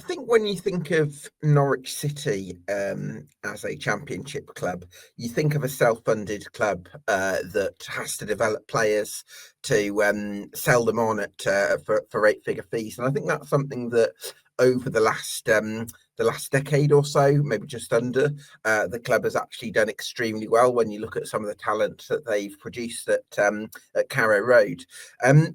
think when you think of Norwich City as a championship club, you think of a self-funded club that has to develop players to sell them on at for eight-figure fees, and I think that's something that over the last decade or so, maybe just under, the club has actually done extremely well when you look at some of the talent that they've produced at Carrow Road.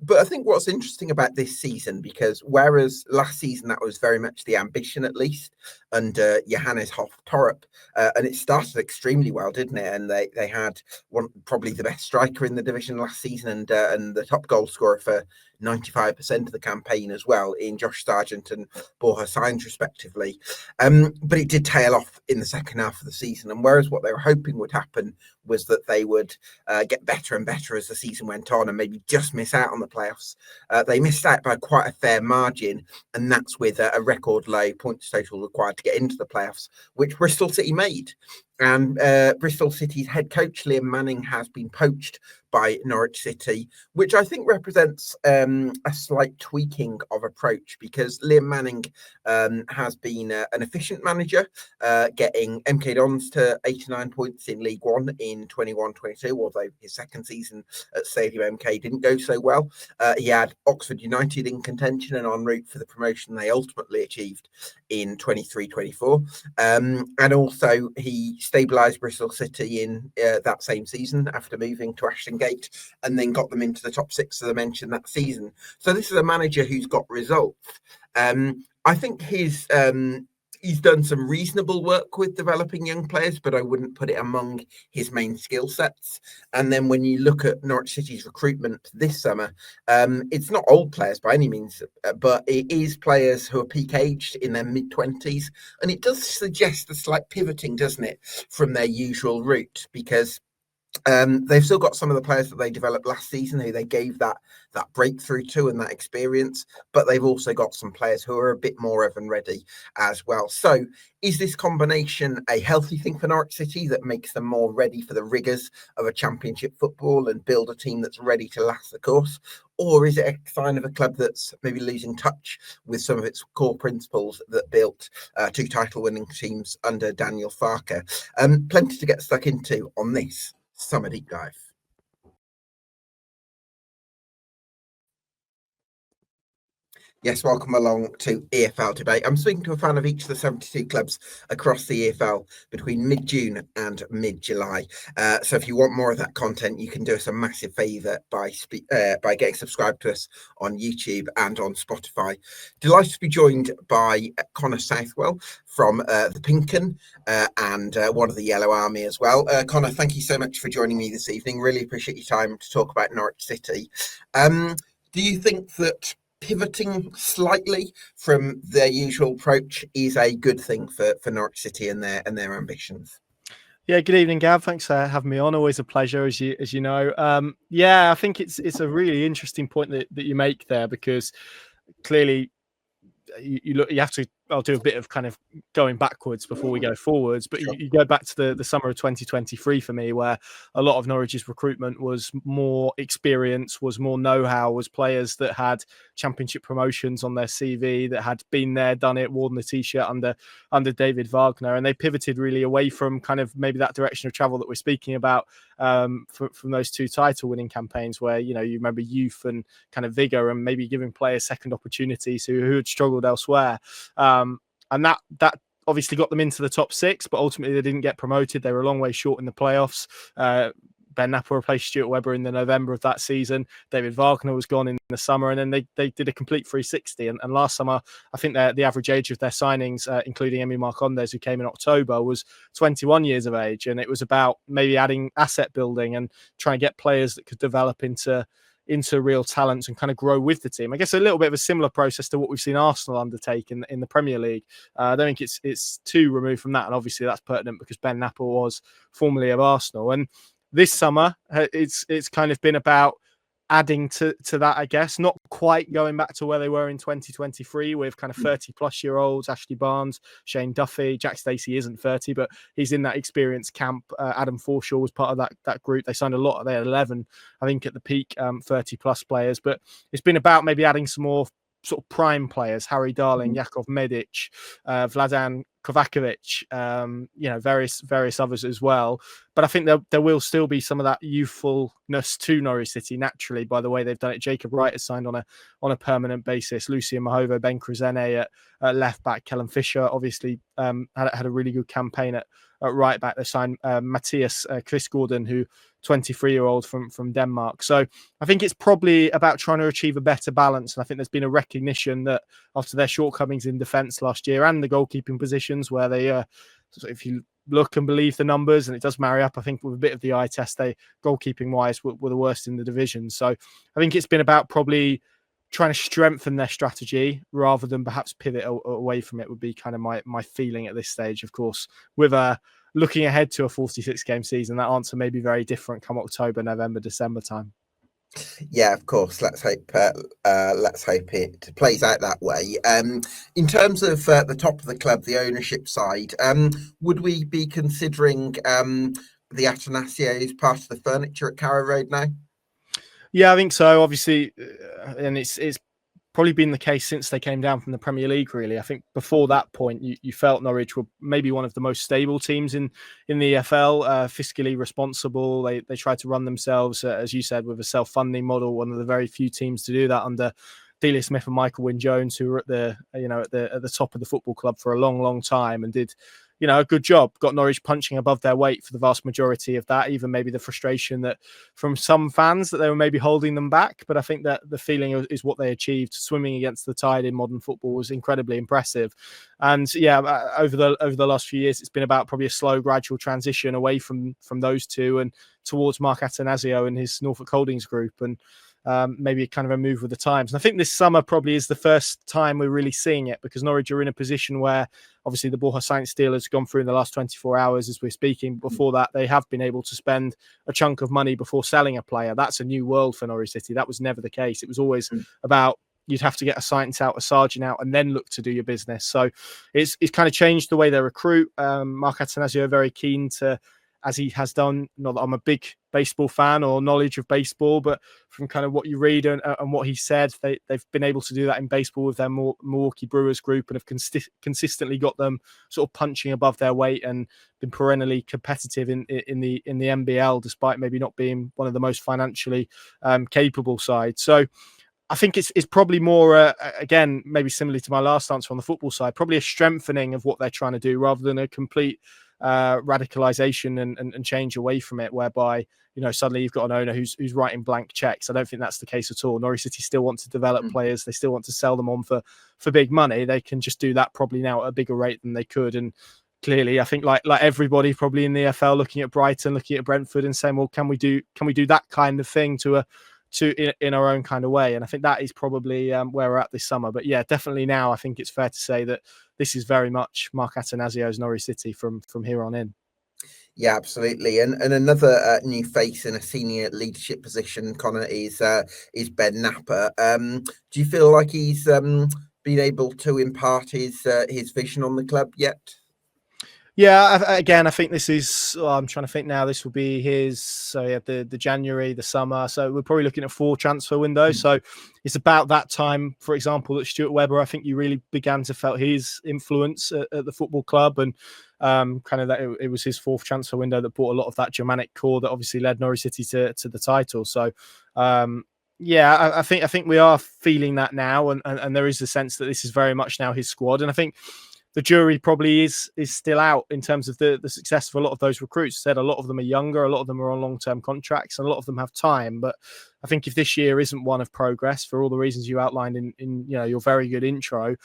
But I think what's interesting about this season, because whereas last season that was very much the ambition, at least under Johannes Hoff Torp, and it started extremely well, didn't it? And they had probably the best striker in the division last season, and the top goal scorer for 95% of the campaign as well, in Josh Sargent and Borja Sainz, respectively. But it did tail off in the second half of the season. And whereas what they were hoping would happen was that they would get better and better as the season went on and maybe just miss out on the playoffs, they missed out by quite a fair margin. And that's with a record low points total required to get into the playoffs, which Bristol City made. And Bristol City's head coach, Liam Manning, has been poached by Norwich City, which I think represents a slight tweaking of approach, because Liam Manning has been an efficient manager, getting MK Dons to 89 points in League One in 21-22, although his second season at Stadium MK didn't go so well. He had Oxford United in contention and en route for the promotion they ultimately achieved in 23-24. And also he stabilised Bristol City in that same season after moving to Ashton Gate, and then got them into the top six, as I mentioned, that season. So this is a manager who's got results. I think he's done some reasonable work with developing young players, but I wouldn't put it among his main skill sets. And then when you look at Norwich City's recruitment this summer, it's not old players by any means, but it is players who are peak aged in their mid-20s. And it does suggest a slight pivoting, doesn't it, from their usual route, because they've still got some of the players that they developed last season who they gave that breakthrough to and that experience, but they've also got some players who are a bit more Evan ready as well. So is this combination a healthy thing for Norwich City that makes them more ready for the rigours of a championship football and build a team that's ready to last the course? Or is it a sign of a club that's maybe losing touch with some of its core principles that built two title-winning teams under Daniel Farke? Plenty to get stuck into on this Summer Deep Dive. Yes, welcome along to EFL Debate. I'm speaking to a fan of each of the 72 clubs across the EFL between mid-June and mid-July. So if you want more of that content, you can do us a massive favour by getting subscribed to us on YouTube and on Spotify. Delighted to be joined by Connor Southwell from the Pink 'Un and one of the Yellow Army as well. Connor, thank you so much for joining me this evening. Really appreciate your time to talk about Norwich City. Do you think that pivoting slightly from their usual approach is a good thing for Norwich City and their ambitions? Yeah, good evening, Gav. Thanks for having me on. Always a pleasure, as you know. Yeah, I think it's a really interesting point that you make there, because clearly you have to. I'll do a bit of kind of going backwards before we go forwards, but Sure. you go back to the summer of 2023 for me, where a lot of Norwich's recruitment was more experience, was more know-how, was players that had championship promotions on their CV, that had been there, done it, worn the t-shirt under David Wagner, and they pivoted really away from kind of maybe that direction of travel that we're speaking about from those two title-winning campaigns, where you remember youth and kind of vigor, and maybe giving players second opportunities who had struggled elsewhere. And that obviously got them into the top six, but ultimately they didn't get promoted. They were a long way short in the playoffs. Ben Napper replaced Stuart Webber in the November of that season. David Wagner was gone in the summer, and then they did a complete 360. And last summer, I think the average age of their signings, including Emi Marcondes, who came in October, was 21 years of age. And it was about maybe adding asset building and trying to get players that could develop into real talents and kind of grow with the team. I guess a little bit of a similar process to what we've seen Arsenal undertake in the Premier League. I don't think it's too removed from that. And obviously that's pertinent because Ben Napper was formerly of Arsenal. And this summer, it's kind of been about adding to that, I guess, not quite going back to where they were in 2023 with kind of 30-plus-year-olds, Ashley Barnes, Shane Duffy. Jack Stacey isn't 30, but he's in that experience camp. Adam Forshaw was part of that group. They signed a lot. They had 11, I think, at the peak, 30-plus players. But it's been about maybe adding some more sort of prime players, Harry Darling, Jakov Medic, Vladan Kovacevic, various others as well. But I think there will still be some of that youthfulness to Norwich City naturally by the way they've done it. Jacob Wright has signed on a permanent basis. Lucian Mahovo, Ben Kruzene at left back. Kellen Fisher obviously had a really good campaign at right back. They signed Matthias Chris Gordon, who 23-year-old from Denmark. So I think it's probably about trying to achieve a better balance. And I think there's been a recognition that after their shortcomings in defence last year and the goalkeeping positions where they, if you look and believe the numbers, and it does marry up, I think, with a bit of the eye test, they goalkeeping-wise were the worst in the division. So I think it's been about probably trying to strengthen their strategy rather than perhaps pivot away from it would be kind of my feeling at this stage. Of course, with looking ahead to a 46-game season, that answer may be very different come October, November, December time. Yeah, of course. Let's hope it plays out that way. In terms of the top of the club, the ownership side, would we be considering the Atanasio as part of the furniture at Carrow Road now? Yeah, I think so. Obviously, and it's probably been the case since they came down from the Premier League, really. I think before that point, you felt Norwich were maybe one of the most stable teams in the EFL, fiscally responsible. They tried to run themselves, as you said, with a self-funding model, one of the very few teams to do that under Delia Smith and Michael Wynne-Jones, who were at the top of the football club for a long, long time and did a good job, got Norwich punching above their weight for the vast majority of that, even maybe the frustration that from some fans that they were maybe holding them back. But I think that the feeling is what they achieved, swimming against the tide in modern football, was incredibly impressive. And yeah, over the last few years, it's been about probably a slow, gradual transition away from those two and towards Mark Atanasio and his Norfolk Holdings group. And maybe kind of a move with the times. And I think this summer probably is the first time we're really seeing it because Norwich are in a position where obviously the Borja Sainz deal has gone through in the last 24 hours as we're speaking. Before that, they have been able to spend a chunk of money before selling a player. That's a new world for Norwich City. That was never the case. It was always about you'd have to get a Sainz out, a Sargent out, and then look to do your business. So it's kind of changed the way they recruit. Mark Atanasio very keen to, as he has done, not that I'm a big baseball fan or knowledge of baseball, but from kind of what you read and what he said, they've been able to do that in baseball with their Milwaukee Brewers group and have consistently got them sort of punching above their weight and been perennially competitive in the NBL, despite maybe not being one of the most financially capable sides. So I think it's probably more, again, maybe similarly to my last answer on the football side, probably a strengthening of what they're trying to do rather than a complete radicalization and change away from it, whereby suddenly you've got an owner who's writing blank checks. I don't think that's the case at all. Norwich City still want to develop players. They still want to sell them on for big money. They can just do that probably now at a bigger rate than they could. And clearly, I think like everybody probably in the EFL looking at Brighton, looking at Brentford, and saying, well, can we do that kind of thing in our own kind of way? And I think that is probably where we're at this summer. But yeah, definitely now I think it's fair to say that this is very much Mark Atanasio's Norwich City from here on in. Yeah, absolutely. And another new face in a senior leadership position, Connor, is Ben Napper. Do you feel like he's been able to impart his vision on the club yet? Yeah, again, I think this is, I'm trying to think now, this will be the January, the summer. So we're probably looking at 4 transfer windows. So it's about that time, for example, that Stuart Webber, I think you really began to felt his influence at the football club. And kind of that it was his 4th transfer window that brought a lot of that Germanic core that obviously led Norwich City to the title. So yeah, I think we are feeling that now. And there is a sense that this is very much now his squad. And I think the jury probably is still out in terms of the success of a lot of those recruits. Said a lot of them are younger, a lot of them are on long-term contracts, and a lot of them have time. But I think if this year isn't one of progress for all the reasons you outlined in your very good intro,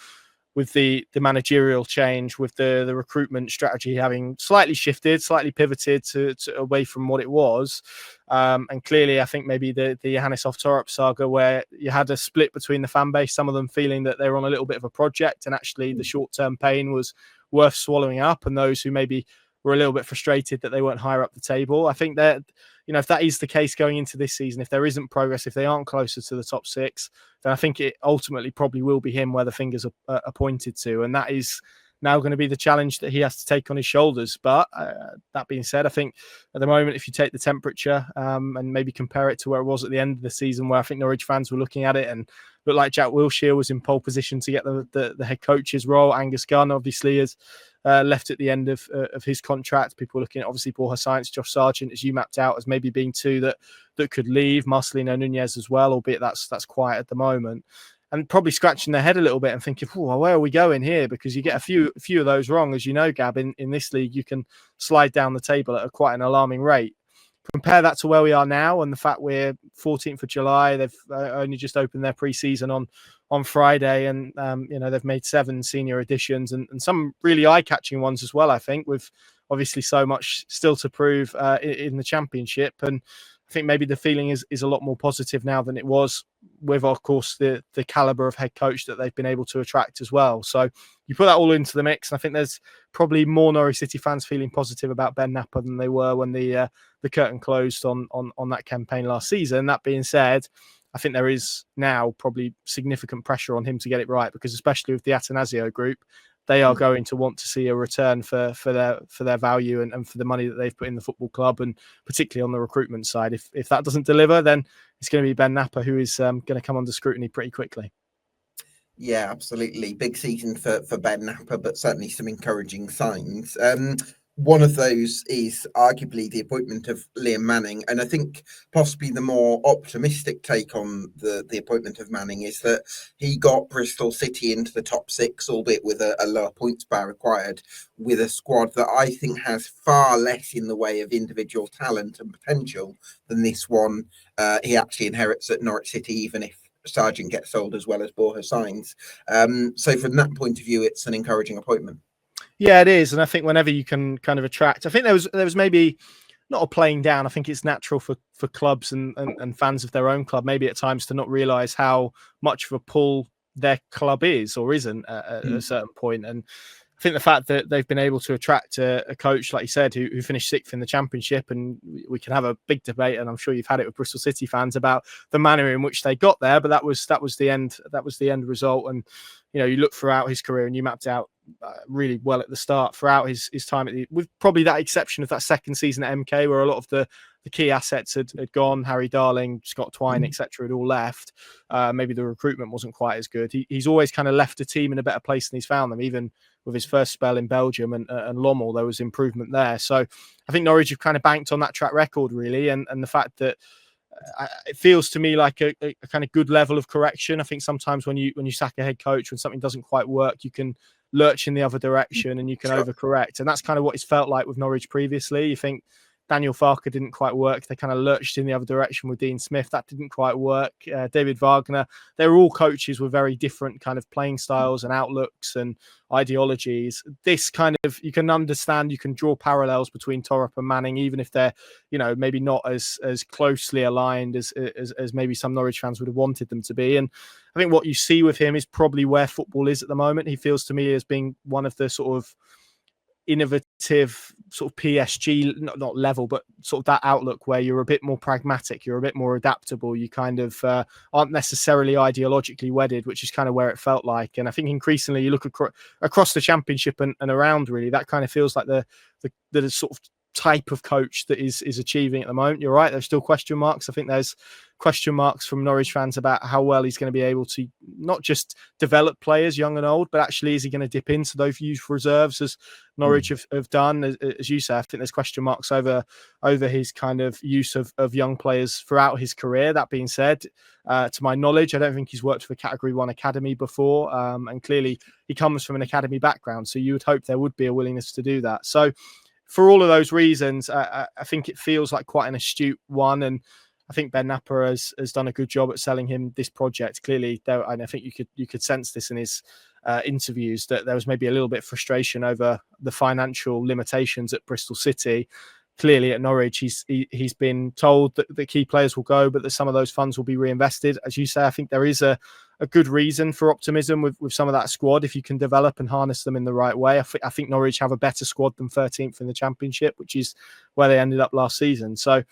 with the managerial change, with the recruitment strategy having slightly shifted, slightly pivoted to away from what it was. And clearly, I think maybe the Johannes Torup saga, where you had a split between the fan base, some of them feeling that they were on a little bit of a project and actually the short-term pain was worth swallowing up, and those who maybe were a little bit frustrated that they weren't higher up the table. I think that, if that is the case going into this season, if there isn't progress, if they aren't closer to the top 6, then I think it ultimately probably will be him where the fingers are pointed to. And that is now going to be the challenge that he has to take on his shoulders. But that being said, I think at the moment, if you take the temperature and maybe compare it to where it was at the end of the season, where I think Norwich fans were looking at it and looked like Jack Wilshere was in pole position to get the head coach's role. Angus Gunn obviously has left at the end of his contract. People were looking at obviously Borja Sainz, Josh Sargent, as you mapped out, as maybe being two that could leave. Marcelino Nunez as well, albeit that's quiet at the moment. And probably scratching their head a little bit and thinking, well, where are we going here? Because you get a few of those wrong. As you know, Gab, in this league, you can slide down the table at quite an alarming rate. Compare that to where we are now and the fact we're 14th of July. They've only just opened their pre-season on Friday, and they've made 7 senior additions and some really eye-catching ones as well, I think, with obviously so much still to prove in the Championship. And I think maybe the feeling is a lot more positive now than it was with, of course, the caliber of head coach that they've been able to attract as well. So you put that all into the mix, and I think there's probably more Norwich City fans feeling positive about Ben Napper than they were when the curtain closed on that campaign last season. That being said, I think there is now probably significant pressure on him to get it right, because especially with the Atanasio group, they are going to want to see a return for their value and for the money that they've put in the football club, and particularly on the recruitment side. If that doesn't deliver, then it's going to be Ben Napper who is going to come under scrutiny pretty quickly. Yeah, absolutely. Big season for Ben Napper, but certainly some encouraging signs. One of those is arguably the appointment of Liam Manning. And I think possibly the more optimistic take on the appointment of Manning is that he got Bristol City into the top 6, albeit with a lower points bar required, with a squad that I think has far less in the way of individual talent and potential than this one he actually inherits at Norwich City, even if Sargent gets sold as well as Borja Sainz. So from that point of view, it's an encouraging appointment. Yeah, it is. And I think whenever you can kind of attract, I think there was maybe not a playing down. I think it's natural for clubs and fans of their own club, maybe at times, to not realise how much of a pull their club is or isn't at a certain point. And I think the fact that they've been able to attract a coach, like you said, who finished 6th in the Championship, and we can have a big debate, and I'm sure you've had it with Bristol City fans about the manner in which they got there, but that was the end result. And you look throughout his career, and you mapped out really well at the start throughout his time with probably that exception of that second season at MK, where a lot of the key assets had gone. Harry Darling, Scott Twine, etc. had all left. Maybe the recruitment wasn't quite as good. He's always kind of left a team in a better place than he's found them. Even with his first spell in Belgium and Lommel, there was improvement there. So I think Norwich have kind of banked on that track record, really, and the fact that it feels to me like a kind of good level of correction. I think sometimes when you sack a head coach, when something doesn't quite work, you can lurch in the other direction and you can overcorrect. And that's kind of what it's felt like with Norwich previously. You think Daniel Farke didn't quite work. They kind of lurched in the other direction with Dean Smith. That didn't quite work. David Wagner. They're all coaches with very different kind of playing styles and outlooks and ideologies. This kind of, you can understand, you can draw parallels between Torup and Manning, even if they're, maybe not as closely aligned as maybe some Norwich fans would have wanted them to be. And I think what you see with him is probably where football is at the moment. He feels to me as being one of the sort of innovative sort of PSG, not level, but sort of that outlook where you're a bit more pragmatic, you're a bit more adaptable, you kind of aren't necessarily ideologically wedded, which is kind of where it felt like. And I think increasingly you look across the Championship and around, really, that kind of feels like the sort of type of coach that is achieving at the moment. You're right, there's still question marks. I think there's question marks from Norwich fans about how well he's going to be able to not just develop players young and old, but actually is he going to dip into those youth reserves as Norwich have done? As you say, I think there's question marks over his kind of use of young players throughout his career. That being said, to my knowledge, I don't think he's worked for a Category 1 academy before, and clearly he comes from an academy background, so you would hope there would be a willingness to do that. So for all of those reasons, I think it feels like quite an astute one, and I think Ben Napper has done a good job at selling him this project. Clearly, and I think you could sense this in his interviews, that there was maybe a little bit of frustration over the financial limitations at Bristol City. Clearly, at Norwich, he's been told that the key players will go, but that some of those funds will be reinvested. As you say, I think there is a good reason for optimism with some of that squad if you can develop and harness them in the right way. I think Norwich have a better squad than 13th in the Championship, which is where they ended up last season. So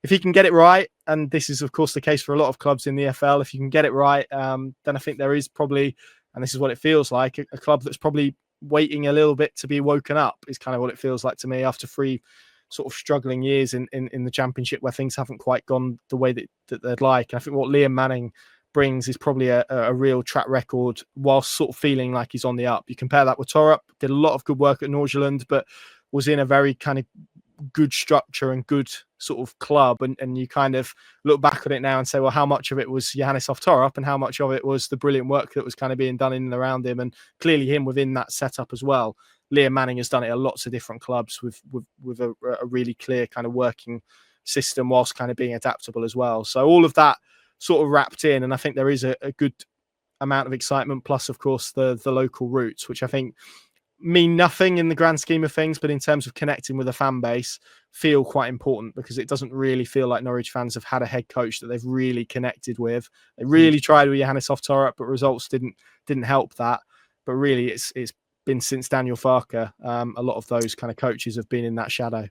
if he can get it right, and this is, of course, the case for a lot of clubs in the EFL, if you can get it right, then I think there is probably, and this is what it feels like, a club that's probably waiting a little bit to be woken up, is kind of what it feels like to me after 3 sort of struggling years in the Championship where things haven't quite gone the way that they'd like. And I think what Liam Manning brings is probably a real track record whilst sort of feeling like he's on the up. You compare that with Torup, did a lot of good work at Norgeland, but was in a very kind of good structure and good sort of club, and you kind of look back at it now and say, well, how much of it was Johannes Torup and how much of it was the brilliant work that was kind of being done in and around him, and clearly him within that setup as well. Liam Manning has done it at lots of different clubs with a really clear kind of working system whilst kind of being adaptable as well. So all of that sort of wrapped in, and I think there is a good amount of excitement, plus of course the local roots, which I think mean nothing in the grand scheme of things, but in terms of connecting with a fan base, feel quite important, because it doesn't really feel like Norwich fans have had a head coach that they've really connected with. They really tried with Johannes Torup, but results didn't help that. But really, it's been since Daniel Farke. A lot of those kind of coaches have been in that shadow.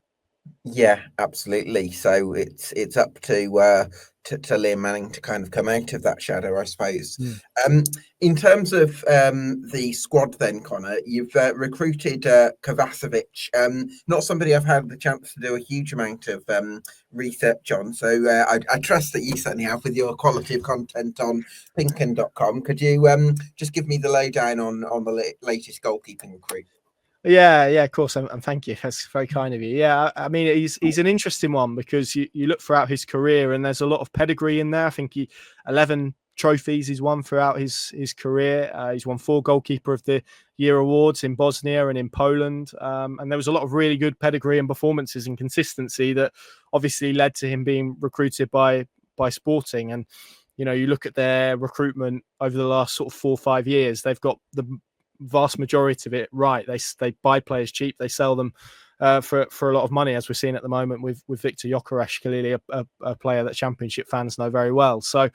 Yeah, absolutely. So it's up to Liam Manning to kind of come out of that shadow, I suppose. In terms of the squad, then, Connor, you've recruited Kovacevic. Not somebody I've had the chance to do a huge amount of research on. So I trust that you certainly have with your quality of content on Pinken.com. Could you just give me the lowdown on the latest goalkeeping recruit? Yeah, of course, and thank you. That's very kind of you. Yeah, I mean, he's an interesting one, because you look throughout his career and there's a lot of pedigree in there. I think 11 trophies he's won throughout his career. He's won 4 Goalkeeper of the Year awards in Bosnia and in Poland, and there was a lot of really good pedigree and performances and consistency that obviously led to him being recruited by Sporting. And you look at their recruitment over the last sort of 4 or 5 years, they've got the vast majority of it right. They buy players cheap, they sell them for a lot of money, as we're seeing at the moment with Victor Gyökeres, clearly a player that Championship fans know very well. So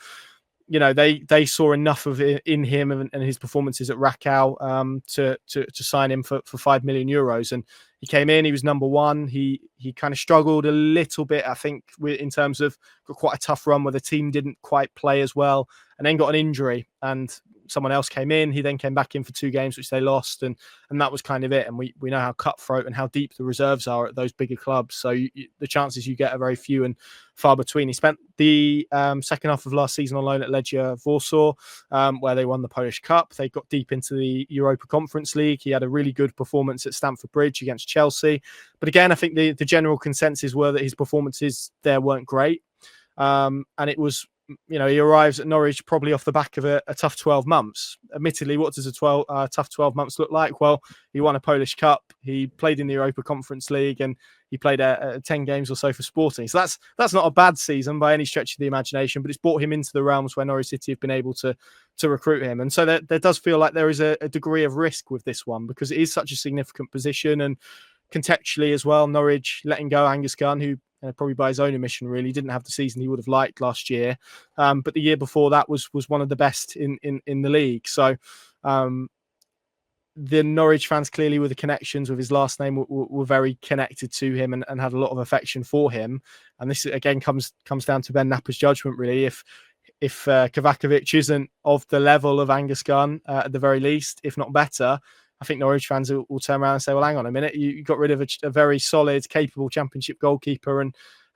they saw enough of it in him and his performances at Rakow to sign him for 5 million euros. And he came in, he was number 1. He kind of struggled a little bit, I think, in terms of got quite a tough run where the team didn't quite play as well, and then got an injury, and someone else came in. He then came back in for 2 games, which they lost, and that was kind of it. And we know how cutthroat and how deep the reserves are at those bigger clubs. So the chances you get are very few and far between. He spent the second half of last season on loan at Legia Warsaw, where they won the Polish Cup. They got deep into the Europa Conference League. He had a really good performance at Stamford Bridge against Chelsea. But again, I think the general consensus were that his performances there weren't great. And it was, he arrives at Norwich probably off the back of a tough 12 months. Admittedly, what does a tough 12 months look like? Well, he won a Polish Cup, he played in the Europa Conference League, and he played 10 games or so for Sporting. So that's not a bad season by any stretch of the imagination, but it's brought him into the realms where Norwich City have been able to recruit him. And so there does feel like there is a degree of risk with this one, because it is such a significant position. And contextually as well, Norwich letting go Angus Gunn, who probably by his own admission really didn't have the season he would have liked last year, but the year before that was one of the best in the league. So the Norwich fans, clearly with the connections with his last name, were very connected to him and had a lot of affection for him. And this again comes down to Ben Knapper's judgment, really. If Kovacevic isn't of the level of Angus Gunn, at the very least, if not better, I think Norwich fans will turn around and say, well, hang on a minute, you got rid of a very solid, capable Championship goalkeeper and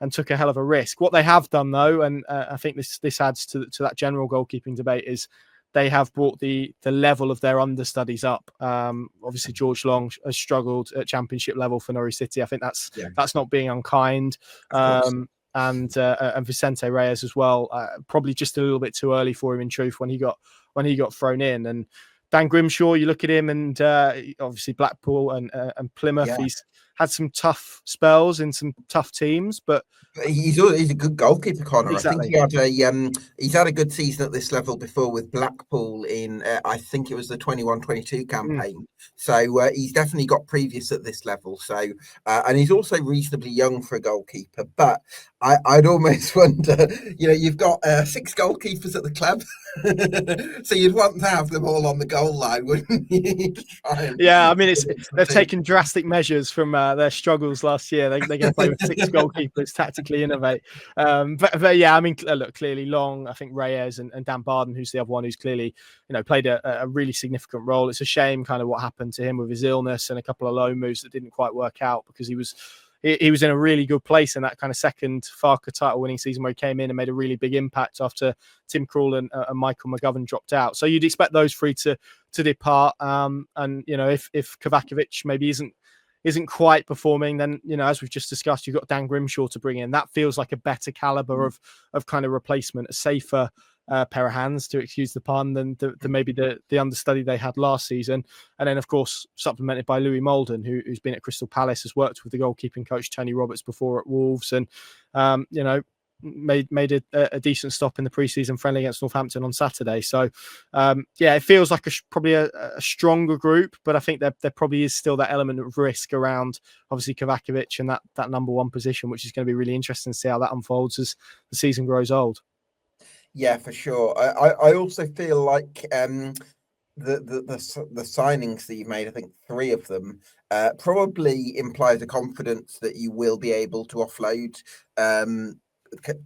took a hell of a risk. What they have done, though, and I think this adds to that general goalkeeping debate, is they have brought the level of their understudies up. Obviously, George Long has struggled at Championship level for Norwich City. I think that's not being unkind. And Vicente Reyes as well. Probably just a little bit too early for him, in truth, when he got thrown in. And Dan Grimshaw, you look at him, and obviously Blackpool and Plymouth. Yeah. He's had some tough spells in some tough teams, but he's a good goalkeeper, Connor. Exactly. I think he's had a good season at this level before with Blackpool in I think it was the 21-22 campaign. So he's definitely got previous at this level. So and he's also reasonably young for a goalkeeper. But I'd almost wonder, you've got 6 goalkeepers at the club, so you'd want to have them all on the goal line, wouldn't you? Yeah, I mean, they've taken drastic measures from their struggles last year. They're going to play with 6 goalkeepers, tactically innovate. But yeah, I mean, look, clearly Long, I think Reyes and Dan Barden, who's the other one who's clearly, played a really significant role. It's a shame kind of what happened to him with his illness and a couple of loan moves that didn't quite work out, because he was in a really good place in that kind of second Farke title winning season where he came in and made a really big impact after Tim Krul and Michael McGovern dropped out. So you'd expect those 3 to depart. And if Kovacevic maybe isn't quite performing, then as we've just discussed, you've got Dan Grimshaw to bring in. That feels like a better caliber of kind of replacement, a safer pair of hands, to excuse the pun, than maybe the understudy they had last season. And then, of course, supplemented by Louis Molden, who's been at Crystal Palace, has worked with the goalkeeping coach Tony Roberts before at Wolves, and made a decent stop in the pre-season friendly against Northampton on Saturday. So it feels like probably a stronger group, but I think there probably is still that element of risk around, obviously, Kovacevic and that number 1 position, which is going to be really interesting to see how that unfolds as the season grows old. Yeah, for sure. I also feel like the signings that you've made, I think 3 of them, probably implies a confidence that you will be able to offload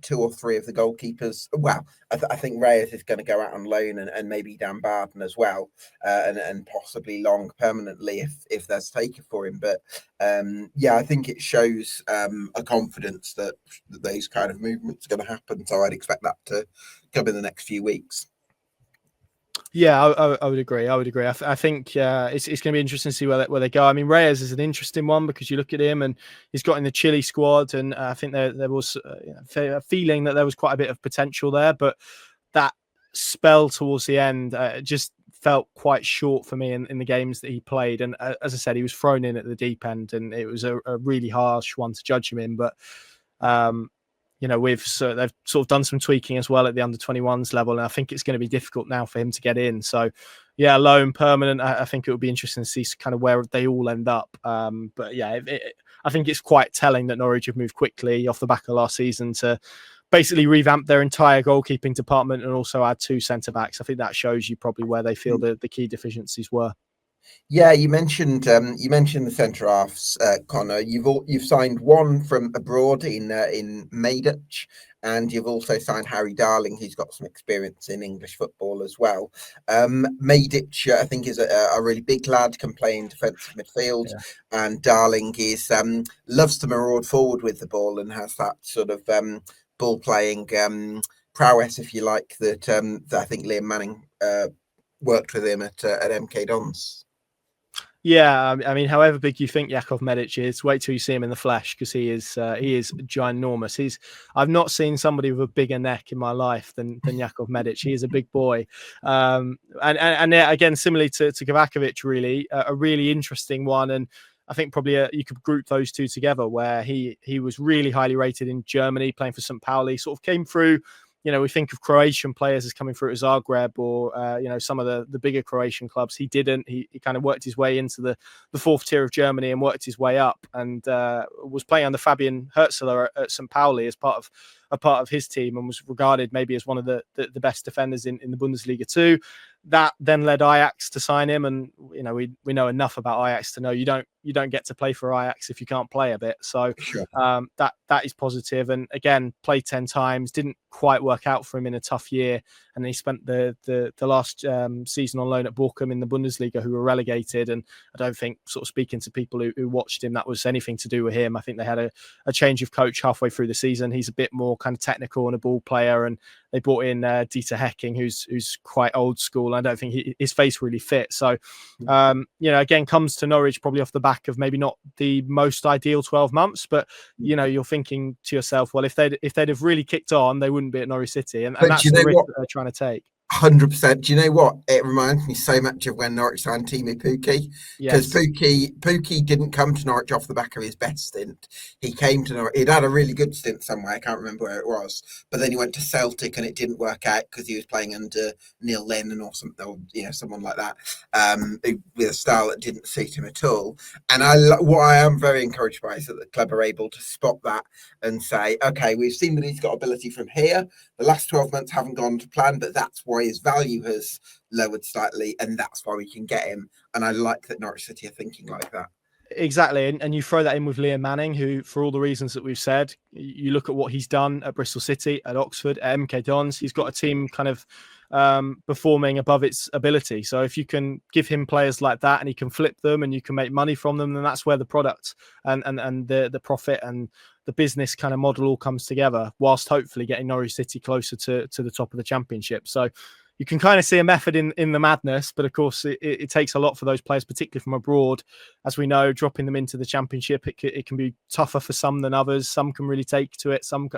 2 or 3 of the goalkeepers. Well, I think Reyes is going to go out on loan, and maybe Dan Barden as well, and possibly Long permanently if there's taker for him. But I think it shows a confidence that those kind of movements are going to happen. So I'd expect that to come in the next few weeks. Yeah, I would agree. I think it's going to be interesting to see where they go. I mean, Reyes is an interesting one because you look at him and he's got in the Chile squad, and I think there was a feeling that there was quite a bit of potential there, but that spell towards the end just felt quite short for me in the games that he played. And as I said, he was thrown in at the deep end, and it was a really harsh one to judge him in. But they've sort of done some tweaking as well at the under-21s level, and I think it's going to be difficult now for him to get in. So, yeah, loan, permanent. I think it would be interesting to see kind of where they all end up. But yeah, I think it's quite telling that Norwich have moved quickly off the back of last season to basically revamp their entire goalkeeping department and also add 2 centre backs. I think that shows you probably where they feel the key deficiencies were. Yeah, you mentioned the centre halves, Connor. You've signed one from abroad in Maidich, and you've also signed Harry Darling, who's got some experience in English football as well. Maidich, I think, is a really big lad, can play in defensive midfield, and Darling is loves to maraud forward with the ball and has that sort of ball playing prowess, if you like, that I think Liam Manning worked with him at MK Dons. Yeah, I mean, however big you think Jakov Medic is, wait till you see him in the flesh, because he is ginormous. I've not seen somebody with a bigger neck in my life than Jakov Medic. He is a big boy, and again, similarly to Kovacevic, really a really interesting one. And I think probably you could group those 2 together, where he was really highly rated in Germany, playing for St. Pauli, sort of came through. We think of Croatian players as coming through at Zagreb or, some of the bigger Croatian clubs. He didn't. He kind of worked his way into the 4th tier of Germany and worked his way up, and was playing under Fabian Hürzeler at St. Pauli as part of his team, and was regarded maybe as one of the best defenders in the Bundesliga too. That then led Ajax to sign him, and we know enough about Ajax to know you don't get to play for Ajax if you can't play a bit. So sure. That is positive. And again, played 10 times, didn't quite work out for him in a tough year, and then he spent the last season on loan at Bochum in the Bundesliga, who were relegated. And I don't think, sort of speaking to people who watched him, that was anything to do with him. I think they had a change of coach halfway through the season. He's a bit more kind of technical and a ball player, and they brought in Dieter Hecking, who's quite old school. I don't think his face really fits. So, again, comes to Norwich probably off the back of maybe not the most ideal 12 months, but you're thinking to yourself, well, if they'd have really kicked on, they wouldn't be at Norwich City, and that's the risk that they're trying to take. 100%. Do you know what? It reminds me so much of when Norwich signed Timu Pukki, because Pukki didn't come to Norwich off the back of his best stint. He came to Norwich. He'd had a really good stint somewhere. I can't remember where it was, but then he went to Celtic and it didn't work out because he was playing under Neil Lennon or something, or someone like that, with a style that didn't suit him at all. And what I am very encouraged by is that the club are able to spot that and say, okay, we've seen that he's got ability from here. The last 12 months haven't gone to plan, but that's why his value has lowered slightly, and that's why we can get him. And I like that Norwich City are thinking like that. Exactly. And you throw that in with Liam Manning, who, for all the reasons that we've said, you look at what he's done at Bristol City, at Oxford, at MK Dons. He's got a team kind of performing above its ability. So if you can give him players like that and he can flip them and you can make money from them, then that's where the product and the profit and the business kind of model all comes together, whilst hopefully getting Norwich City closer to the top of the Championship. So you can kind of see a method in the madness, but of course it takes a lot for those players, particularly from abroad. As we know, dropping them into the Championship, it can be tougher for some than others. Some can really take to it, some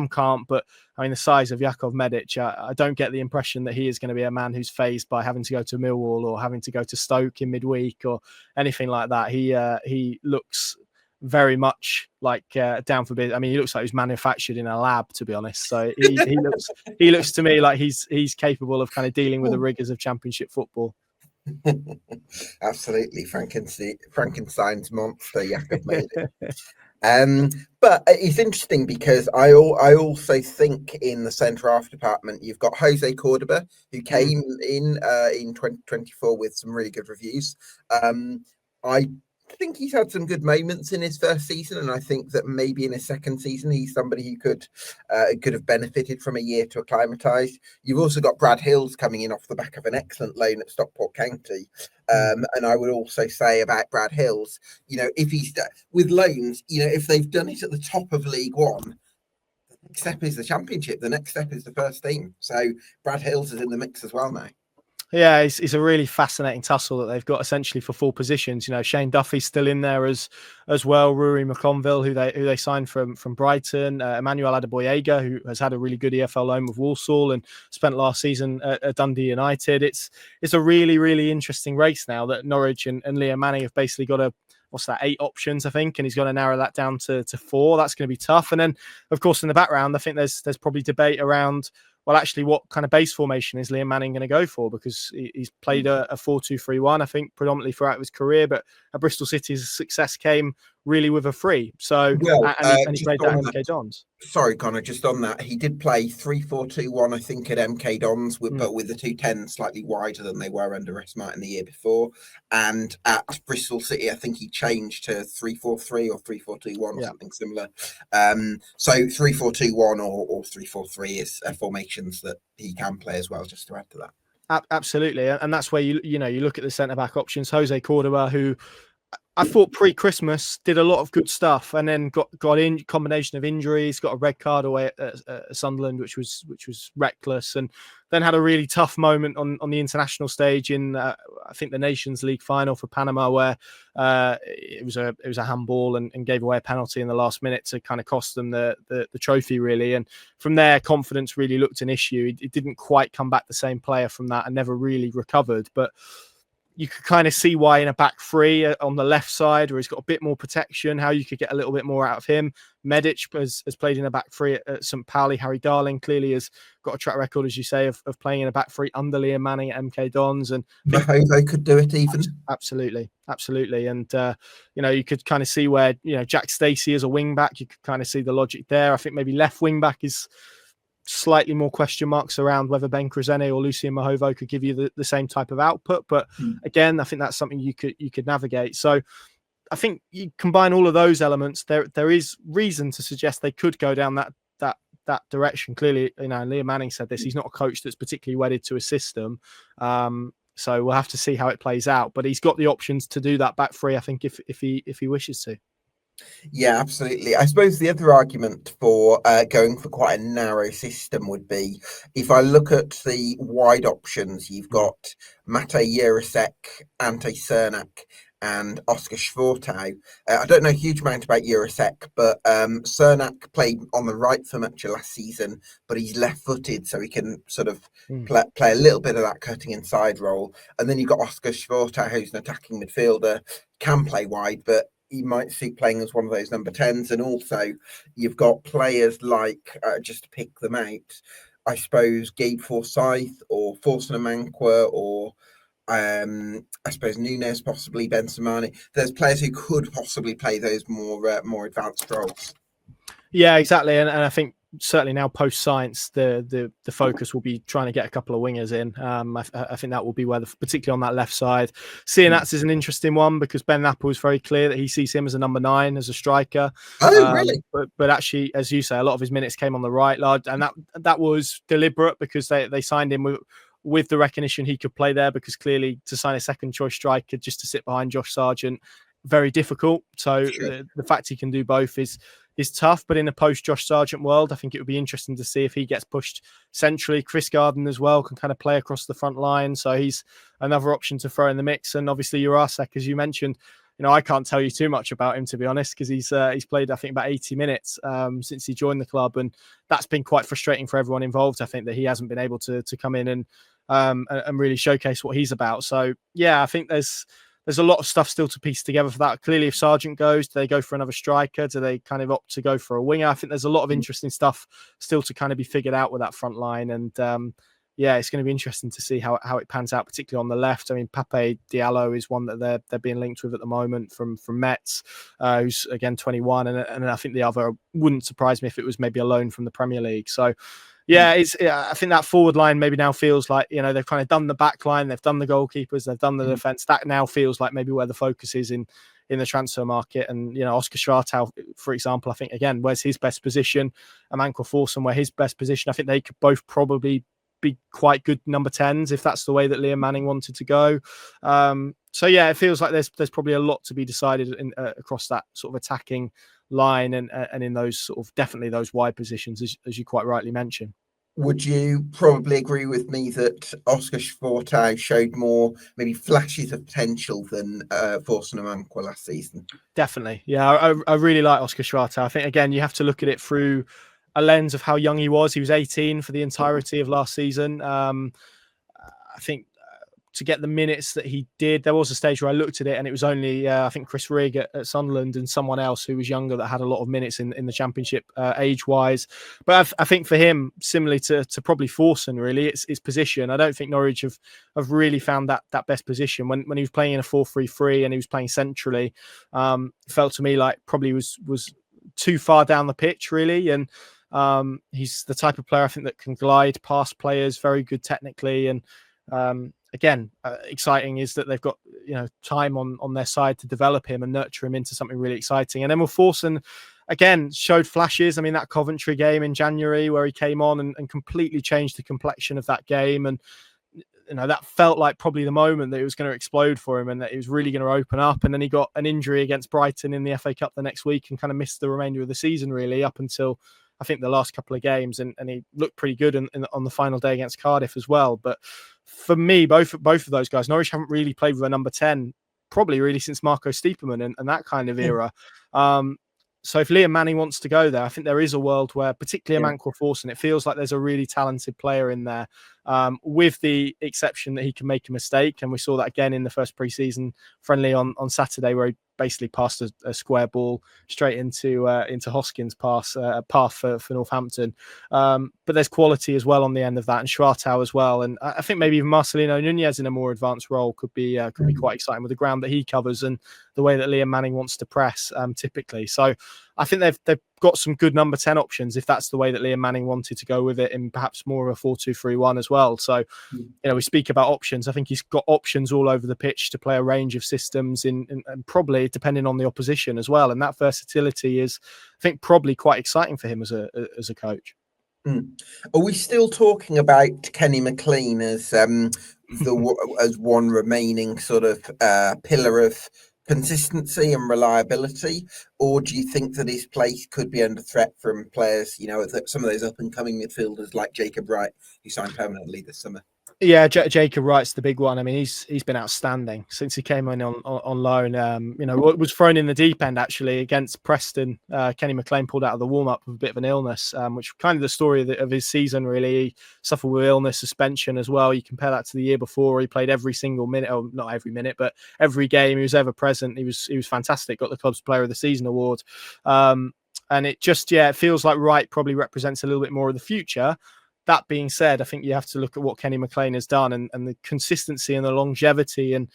can't. But I mean, the size of Jakov Medic, I don't get the impression that he is going to be a man who's fazed by having to go to Millwall or having to go to Stoke in midweek or anything like that. He looks very much like down for business. I mean, he looks like he's manufactured in a lab, to be honest. So he looks to me like he's capable of kind of dealing with the rigors of Championship football. Absolutely, Frankenstein's monster, Jakub Medic. But it's interesting because I also think in the centre half department you've got Jose Cordoba, who came in 2024 with some really good reviews. I think he's had some good moments in his first season, and I think that maybe in his second season he's somebody who could have benefited from a year to acclimatise. You've also got Brad Hills coming in off the back of an excellent loan at Stockport County, and I would also say about Brad Hills, if he's with loans, if they've done it at the top of League One, the next step is the Championship. The next step is the first team. So Brad Hills is in the mix as well now. Yeah, it's a really fascinating tussle that they've got essentially for full positions. Shane Duffy's still in there as well. Rory McConville, who they signed from Brighton. Emmanuel Adebayoga, who has had a really good EFL loan with Walsall and spent last season at Dundee United. It's a really, really interesting race now that Norwich and Liam Manning have basically got 8 options, I think, and he's got to narrow that down to 4. That's going to be tough. And then, of course, in the background, I think there's probably debate around, well, actually, what kind of base formation is Liam Manning going to go for? Because he's played a 4-2-3-1, I think, predominantly throughout his career. But at Bristol City's success came really with a 3. So, and he played that at MK Dons. Sorry, Connor, just on that, he did play 3-4-2-1, I think, at MK Dons, but with the 2-10s slightly wider than they were under Wes Martin the year before. And at Bristol City, I think he changed to 3-4-3 or 3-4-2-1 or something similar. So 3-4-2-1 or 3-4-3 is formations that he can play as well, just to add to that. Absolutely. And that's where you look at the centre-back options. Jose Cordoba, who I thought pre-Christmas did a lot of good stuff, and then got in combination of injuries, got a red card away at Sunderland, which was reckless, and then had a really tough moment on the international stage in I think the Nations League final for Panama, where it was a handball and gave away a penalty in the last minute to kind of cost them the trophy, really. And from there, confidence really looked an issue. It didn't quite come back the same player from that, and never really recovered. But you could kind of see why in a back 3 on the left side, where he's got a bit more protection, how you could get a little bit more out of him. Medic has played in a back 3 at St. Pauli. Harry Darling clearly has got a track record, as you say, of playing in a back 3 under Liam Manning at MK Dons. And Jose could do it even. Absolutely. And, you could kind of see where, Jack Stacey as a wing back, you could kind of see the logic there. I think maybe left wing back is slightly more question marks around whether Ben Krezene or Lucien Mahovo could give you the same type of output. But again, I think that's something you could navigate. So I think you combine all of those elements, there is reason to suggest they could go down that direction. Clearly, Liam Manning said this, he's not a coach that's particularly wedded to a system. So we'll have to see how it plays out, but he's got the options to do that back 3, I think, if he wishes to. Yeah, absolutely. I suppose the other argument for going for quite a narrow system would be, if I look at the wide options, you've got Mate Jurasek, Ante Cernak, and Oscar Schwartau. I don't know a huge amount about Jurasek, but Cernak played on the right for much of last season, but he's left-footed, so he can sort of play a little bit of that cutting inside role. And then you've got Oscar Schwartau, who's an attacking midfielder, can play wide, but he might see playing as one of those number 10s. And also you've got players like, just to pick them out, I suppose Gabe Forsyth or Forstner Manqua or I suppose Nunes, possibly Ben Samani. There's players who could possibly play those more advanced roles. Yeah, exactly. And I think certainly now post science, the focus will be trying to get a couple of wingers in. I think that will be where, particularly on that left side. Cianats is an interesting one because Ben Napper was very clear that he sees him as a number 9, as a striker. Oh, really? But actually, as you say, a lot of his minutes came on the right, and that was deliberate because they signed him with the recognition he could play there, because clearly to sign a second choice striker just to sit behind Josh Sargent, very difficult. So sure. The fact he can do both is tough. But in a post Josh Sargent world, I think it would be interesting to see if he gets pushed centrally. Chris Garden as well can kind of play across the front line, so he's another option to throw in the mix. And obviously Jurasek, as you mentioned, I can't tell you too much about him, to be honest, because he's played, I think, about 80 minutes since he joined the club, and that's been quite frustrating for everyone involved. I think that he hasn't been able to come in and really showcase what he's about. So yeah, I think there's a lot of stuff still to piece together for that. Clearly, if Sargent goes, do they go for another striker? Do they kind of opt to go for a winger? I think there's a lot of interesting stuff still to kind of be figured out with that front line. And yeah, it's going to be interesting to see how it pans out, particularly on the left. I mean, Pape Diallo is one that they're being linked with at the moment from Metz, who's again 21, and I think the other wouldn't surprise me if it was maybe a loan from the Premier League. So yeah, I think that forward line maybe now feels like, they've kind of done the back line, they've done the goalkeepers, they've done the defence. That now feels like maybe where the focus is in the transfer market. And, Oscar Schwartau, for example, I think, again, where's his best position? Amanko Forson, where his best position, I think they could both probably be quite good number 10s if that's the way that Liam Manning wanted to go. So yeah, it feels like there's probably a lot to be decided across that sort of attacking line and in those sort of definitely those wide positions, as you quite rightly mentioned. Would you probably agree with me that Oscar Schwartau showed more maybe flashes of potential than Forson Amanko last season? Definitely. Yeah, I really like Oscar Schwartau. I think, again, you have to look at it through a lens of how young he was. He was 18 for the entirety of last season. I think to get the minutes that he did, there was a stage where I looked at it and it was only, I think, Chris Rigg at Sunderland and someone else who was younger that had a lot of minutes in the Championship age-wise. But I think for him, similarly to probably Forson, really, it's his position. I don't think Norwich have really found that best position. When he was playing in a 4-3-3 and he was playing centrally, felt to me like probably was too far down the pitch, really. And he's the type of player, I think, that can glide past players, very good technically. And again, exciting is that they've got time on their side to develop him and nurture him into something really exciting. And Emil Forson, again, showed flashes. I mean, that Coventry game in January where he came on and completely changed the complexion of that game. And that felt like probably the moment that it was going to explode for him and that it was really going to open up. And then he got an injury against Brighton in the FA Cup the next week and kind of missed the remainder of the season, really, up until I think the last couple of games, and he looked pretty good on the final day against Cardiff as well. But for me, both of those guys, Norwich haven't really played with a number 10 probably really since Marco Stiepermann and that kind of era. So if Liam Manning wants to go there, I think there is a world where, particularly Amanko Forson, it feels like there's a really talented player in there, with the exception that he can make a mistake. And we saw that again in the first pre-season friendly on Saturday, where he basically passed a square ball straight into Hoskins' path for Northampton. But there's quality as well on the end of that, and Schwartau as well. And I think maybe even Marcelino Nunez in a more advanced role could be quite exciting with the ground that he covers and the way that Liam Manning wants to press typically. So I think they've got some good number 10 options if that's the way that Liam Manning wanted to go with it, in perhaps more of a 4-2-3-1 as well. So, we speak about options. I think he's got options all over the pitch to play a range of systems and probably depending on the opposition as well. And that versatility is, I think, probably quite exciting for him as a coach. Are we still talking about Kenny McLean as as one remaining sort of pillar of consistency and reliability, or do you think that his place could be under threat from players, some of those up and coming midfielders like Jacob Wright, who signed permanently this summer? Yeah, Jacob Wright's the big one. I mean, he's been outstanding since he came in on loan. Was thrown in the deep end actually against Preston. Kenny McLean pulled out of the warm up with a bit of an illness, which kind of the story of his season. Really, he suffered with illness, suspension as well. You compare that to the year before, he played every single minute, or not every minute, but every game he was ever present. He was fantastic. Got the club's Player of the Season award, and it just it feels like Wright probably represents a little bit more of the future. That being said, I think you have to look at what Kenny McLean has done and the consistency and the longevity and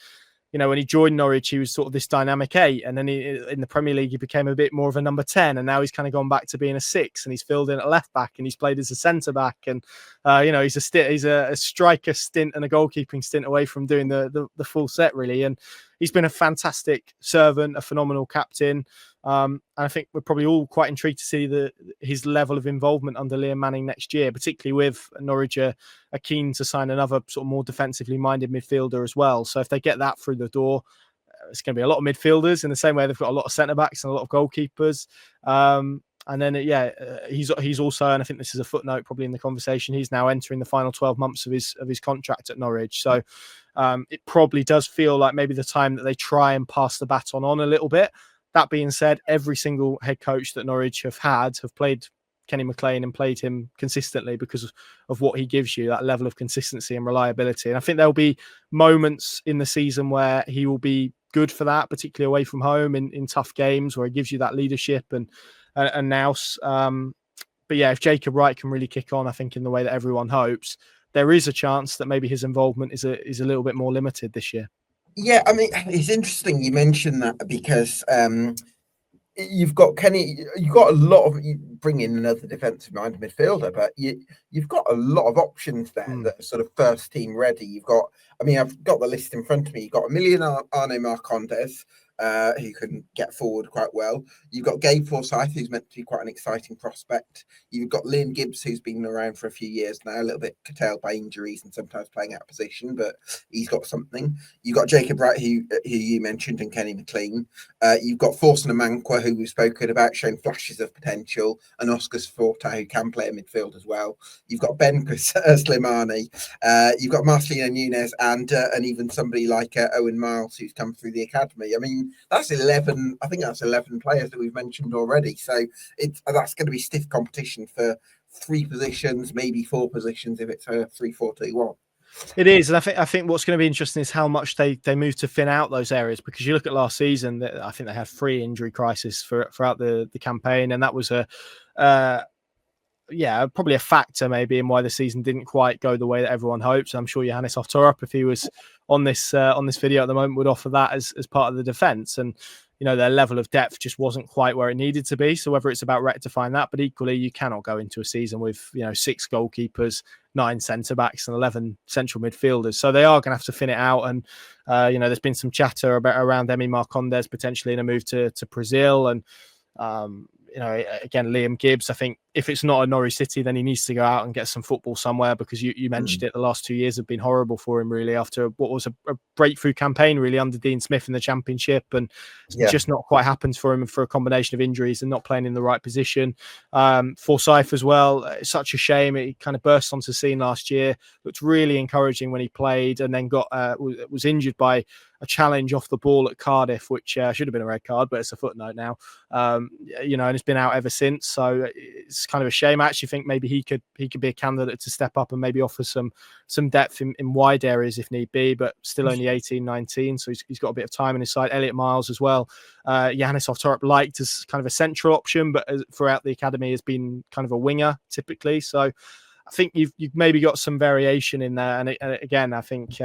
when he joined Norwich, he was sort of this dynamic 8, and then in the Premier League, he became a bit more of a number 10, and now he's kind of gone back to being a 6, and he's filled in at left back, and he's played as a centre back, and he's a striker stint and a goalkeeping stint away from doing the full set, really, and he's been a fantastic servant, a phenomenal captain. And I think we're probably all quite intrigued to see his level of involvement under Liam Manning next year, particularly with Norwich are keen to sign another sort of more defensively minded midfielder as well. So if they get that through the door, it's going to be a lot of midfielders in the same way they've got a lot of centre backs and a lot of goalkeepers. And then, he's also, and I think this is a footnote probably in the conversation, he's now entering the final 12 months of his contract at Norwich. So it probably does feel like maybe the time that they try and pass the baton on a little bit. That being said, every single head coach that Norwich have played Kenny McLean and played him consistently because of what he gives you, that level of consistency and reliability. And I think there'll be moments in the season where he will be good for that, particularly away from home in tough games where he gives you that leadership and nous. But yeah, if Jacob Wright can really kick on, I think in the way that everyone hopes, there is a chance that maybe his involvement is a little bit more limited this year. Yeah, I mean, it's interesting you mentioned that because you've got Kenny, you've got a lot of, you bring in another defensive minded midfielder, but you've got a lot of options there that are sort of first team ready. You've got, I mean, I've got the list in front of me. You've got Emiliano Marcondes, who can get forward quite well. You've got Gabe Forsyth, who's meant to be quite an exciting prospect. You've got Liam Gibbs, who's been around for a few years now, a little bit curtailed by injuries and sometimes playing out of position, but he's got something. You've got Jacob Wright, who you mentioned, and Kenny McLean. You've got Forson Amankwa, who we've spoken about, showing flashes of potential, and Oscar Sforta, who can play a midfield as well. You've got Ben Slimani. You've got Marcelino Nunes, and even somebody like Owen Miles, who's come through the academy. I mean, that's 11. I think that's 11 players that we've mentioned already. So that's going to be stiff competition for 3 positions, maybe 4 positions if it's a 3-4-2-1. It is, and I think what's going to be interesting is how much they move to thin out those areas, because you look at last season, I think they had 3 injury crises throughout the campaign, and that was probably a factor maybe in why the season didn't quite go the way that everyone hopes. I'm sure Johannes Oftorup, if he was on this video at the moment, would offer that as part of the defence. And their level of depth just wasn't quite where it needed to be. So whether it's about rectifying that, but equally you cannot go into a season with 6 goalkeepers, 9 centre backs, and 11 central midfielders. So they are going to have to thin it out. And there's been some chatter around Emi Marcondes potentially in a move to Brazil, and again, Liam Gibbs, I think if it's not a Norwich City, then he needs to go out and get some football somewhere, because you mentioned it, the last 2 years have been horrible for him, really, after what was a breakthrough campaign, really, under Dean Smith in the Championship, and just not quite happens for him for a combination of injuries and not playing in the right position. Forsyth as well, it's such a shame. He kind of burst onto the scene last year, looked really encouraging when he played, and then was injured by a challenge off the ball at Cardiff, which should have been a red card, but it's a footnote now. And it's been out ever since. So it's kind of a shame. I actually think maybe he could be a candidate to step up and maybe offer some depth in wide areas if need be, but still only 18, 19. So he's got a bit of time in his side. Elliot Miles as well. Johannes Oftorup liked as kind of a central option, but throughout the academy has been kind of a winger typically. So I think you've maybe got some variation in there. And again, I think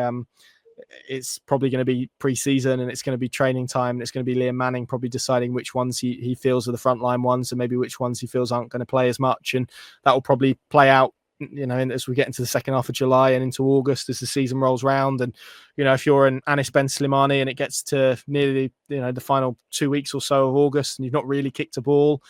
it's probably going to be pre-season, and it's going to be training time, and it's going to be Liam Manning probably deciding which ones he feels are the frontline ones, and maybe which ones he feels aren't going to play as much. And that will probably play out, as we get into the second half of July and into August as the season rolls round. And if you're an Anis Ben Slimani and it gets to nearly the final 2 weeks or so of August and you've not really kicked a ball,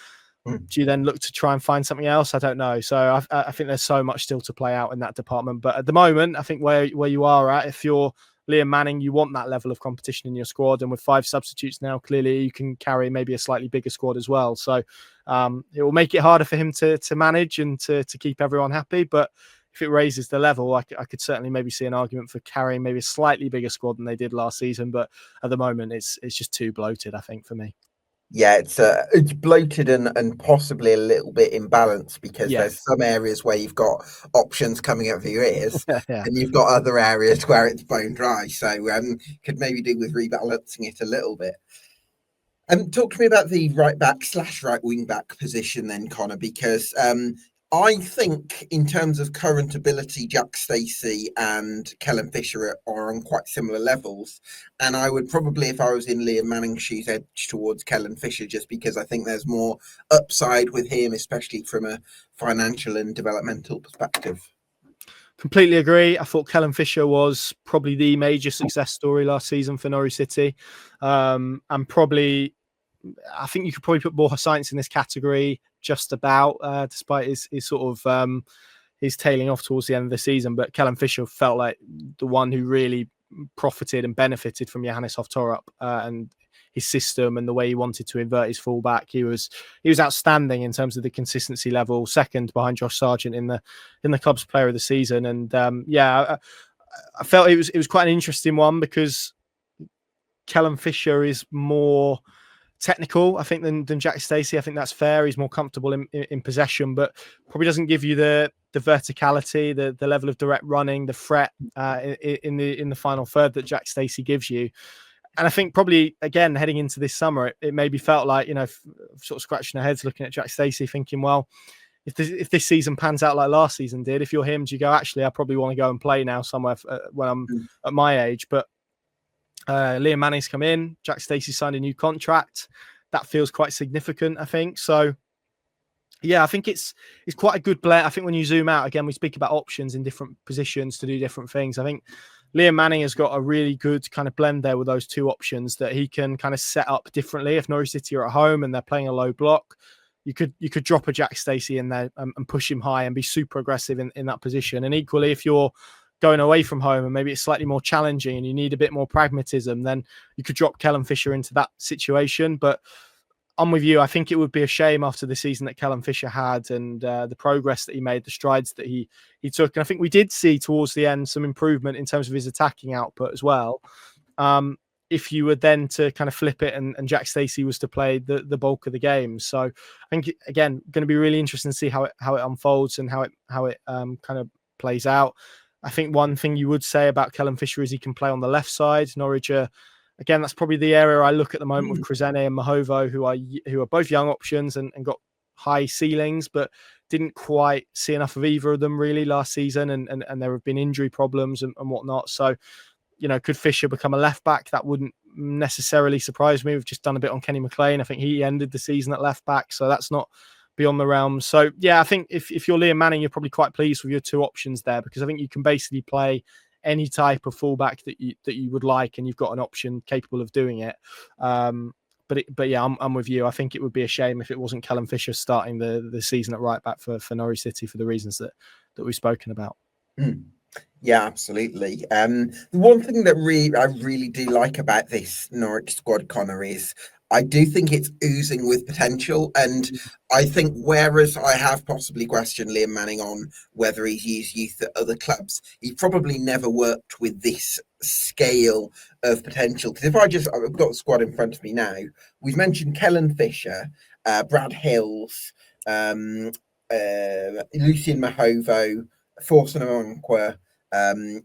do you then look to try and find something else? I don't know. So I think there's so much still to play out in that department. But at the moment, I think where you are at, if you're Liam Manning, you want that level of competition in your squad, and with 5 substitutes now, clearly you can carry maybe a slightly bigger squad as well. So it will make it harder for him to manage and to keep everyone happy. But if it raises the level, I could certainly maybe see an argument for carrying maybe a slightly bigger squad than they did last season. But at the moment, it's just too bloated, I think, for me. Yeah, it's bloated and possibly a little bit imbalanced, because there's some areas where you've got options coming out of your ears, and you've got other areas where it's bone dry. So could maybe do with rebalancing it a little bit. Talk to me about the right back / right wing back position then, Connor, because I think in terms of current ability, Jack Stacey and Kellen Fisher are on quite similar levels. And I would probably, if I was in Liam Manning's shoes, edge towards Kellen Fisher just because I think there's more upside with him, especially from a financial and developmental perspective. Completely agree. I thought Kellen Fisher was probably the major success story last season for Norwich City. And probably, I think you could probably put more science in this category just about, despite his sort of his tailing off towards the end of the season. But Kellen Fisher felt like the one who really profited and benefited from Johannes Hoftorp and his system and the way he wanted to invert his fullback. He was outstanding in terms of the consistency level, second behind Josh Sargent in the club's player of the season. And I felt it was quite an interesting one because Kellen Fisher is more technical, I think, than Jack Stacey. I think that's fair. He's more comfortable in possession, but probably doesn't give you the verticality, the level of direct running, the threat in the final third that Jack Stacey gives you. And I think probably, again, heading into this summer, it maybe felt like, sort of scratching our heads looking at Jack Stacey thinking, well, if this season pans out like last season did, if you're him, do you go, actually, I probably want to go and play now somewhere when I'm at my age. But Liam Manning's come in, Jack Stacey signed a new contract. That feels quite significant, I think. So, yeah, I think it's quite a good blend. I think when you zoom out, again, we speak about options in different positions to do different things. I think Liam Manning has got a really good kind of blend there with those two options that he can kind of set up differently. If Norwich City are at home and they're playing a low block, you could drop a Jack Stacey in there and push him high and be super aggressive in that position. And equally, if you're going away from home and maybe it's slightly more challenging and you need a bit more pragmatism, then you could drop Kellen Fisher into that situation. But I'm with you. I think it would be a shame after the season that Kellen Fisher had and the progress that he made, the strides that he took. And I think we did see towards the end some improvement in terms of his attacking output as well. If you were then to kind of flip it and Jack Stacey was to play the bulk of the game. So I think, again, going to be really interesting to see how it unfolds and how it kind of plays out. I think one thing you would say about Kellen Fisher is he can play on the left side. Norwich again, that's probably the area I look at the moment with Krezene and Mahovo, who are both young options and got high ceilings, but didn't quite see enough of either of them really last season. And there have been injury problems and whatnot. So, could Fisher become a left back? That wouldn't necessarily surprise me. We've just done a bit on Kenny McLean. I think he ended the season at left back, so that's not beyond the realm. So, yeah, I think if you're Liam Manning, you're probably quite pleased with your two options there because I think you can basically play any type of fullback that you would like, and you've got an option capable of doing it. But yeah, I'm with you. I think it would be a shame if it wasn't Kellen Fisher starting the season at right back for Norwich City for the reasons that we've spoken about. Yeah, absolutely. The one thing that I really do like about this Norwich squad, Connor, is I do think it's oozing with potential. And I think whereas I have possibly questioned Liam Manning on whether he's used youth at other clubs, he's probably never worked with this scale of potential. Because I've got the squad in front of me now. We've mentioned Kellen Fisher, Brad Hills, Lucien Mahovo, Forson Amonkwa,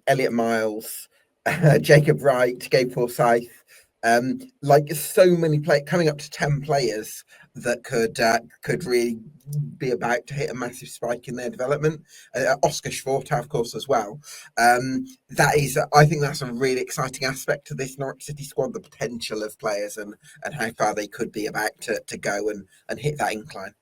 Elliot Miles, Jacob Wright, Gabe Forsyth. Like so many coming up to 10 players that could really be about to hit a massive spike in their development. Oscar Schwarta, of course, as well. I think that's a really exciting aspect to this Norwich City squad, the potential of players and how far they could be about to go and hit that incline.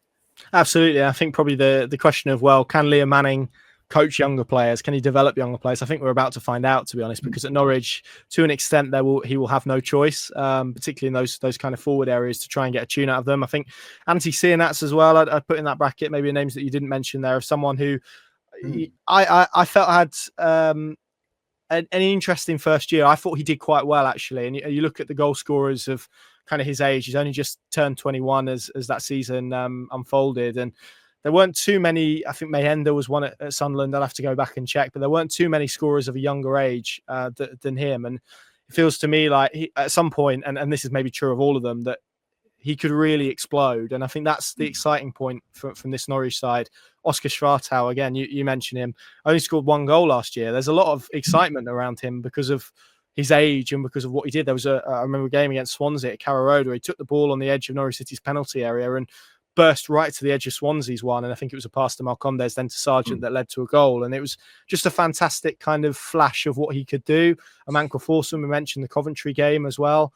Absolutely. I think probably the question of, well, can Liam Manning coach younger players? Can he develop younger players? I think we're about to find out, to be honest, because at Norwich, to an extent, he will have no choice, particularly in those kind of forward areas, to try and get a tune out of them. I think Antti Sienats as well, I'd put in that bracket, maybe names that you didn't mention there, of someone who I felt had an interesting first year. I thought he did quite well, actually. And you look at the goal scorers of kind of his age, he's only just turned 21 as that season unfolded. And there weren't too many. I think Mayhender was one at Sunderland. I'll have to go back and check, but there weren't too many scorers of a younger age than him. And it feels to me like at some point, and this is maybe true of all of them, that he could really explode. And I think that's the exciting point from this Norwich side. Oscar Schwartau, again, you mentioned him, only scored one goal last year. There's a lot of excitement around him because of his age and because of what he did. There was I remember a game against Swansea at Carrow Road where he took the ball on the edge of Norwich City's penalty area and burst right to the edge of Swansea's one, and I think it was a pass to Malcondes, then to Sargent that led to a goal. And it was just a fantastic kind of flash of what he could do. Amanka Forsman, we mentioned the Coventry game as well.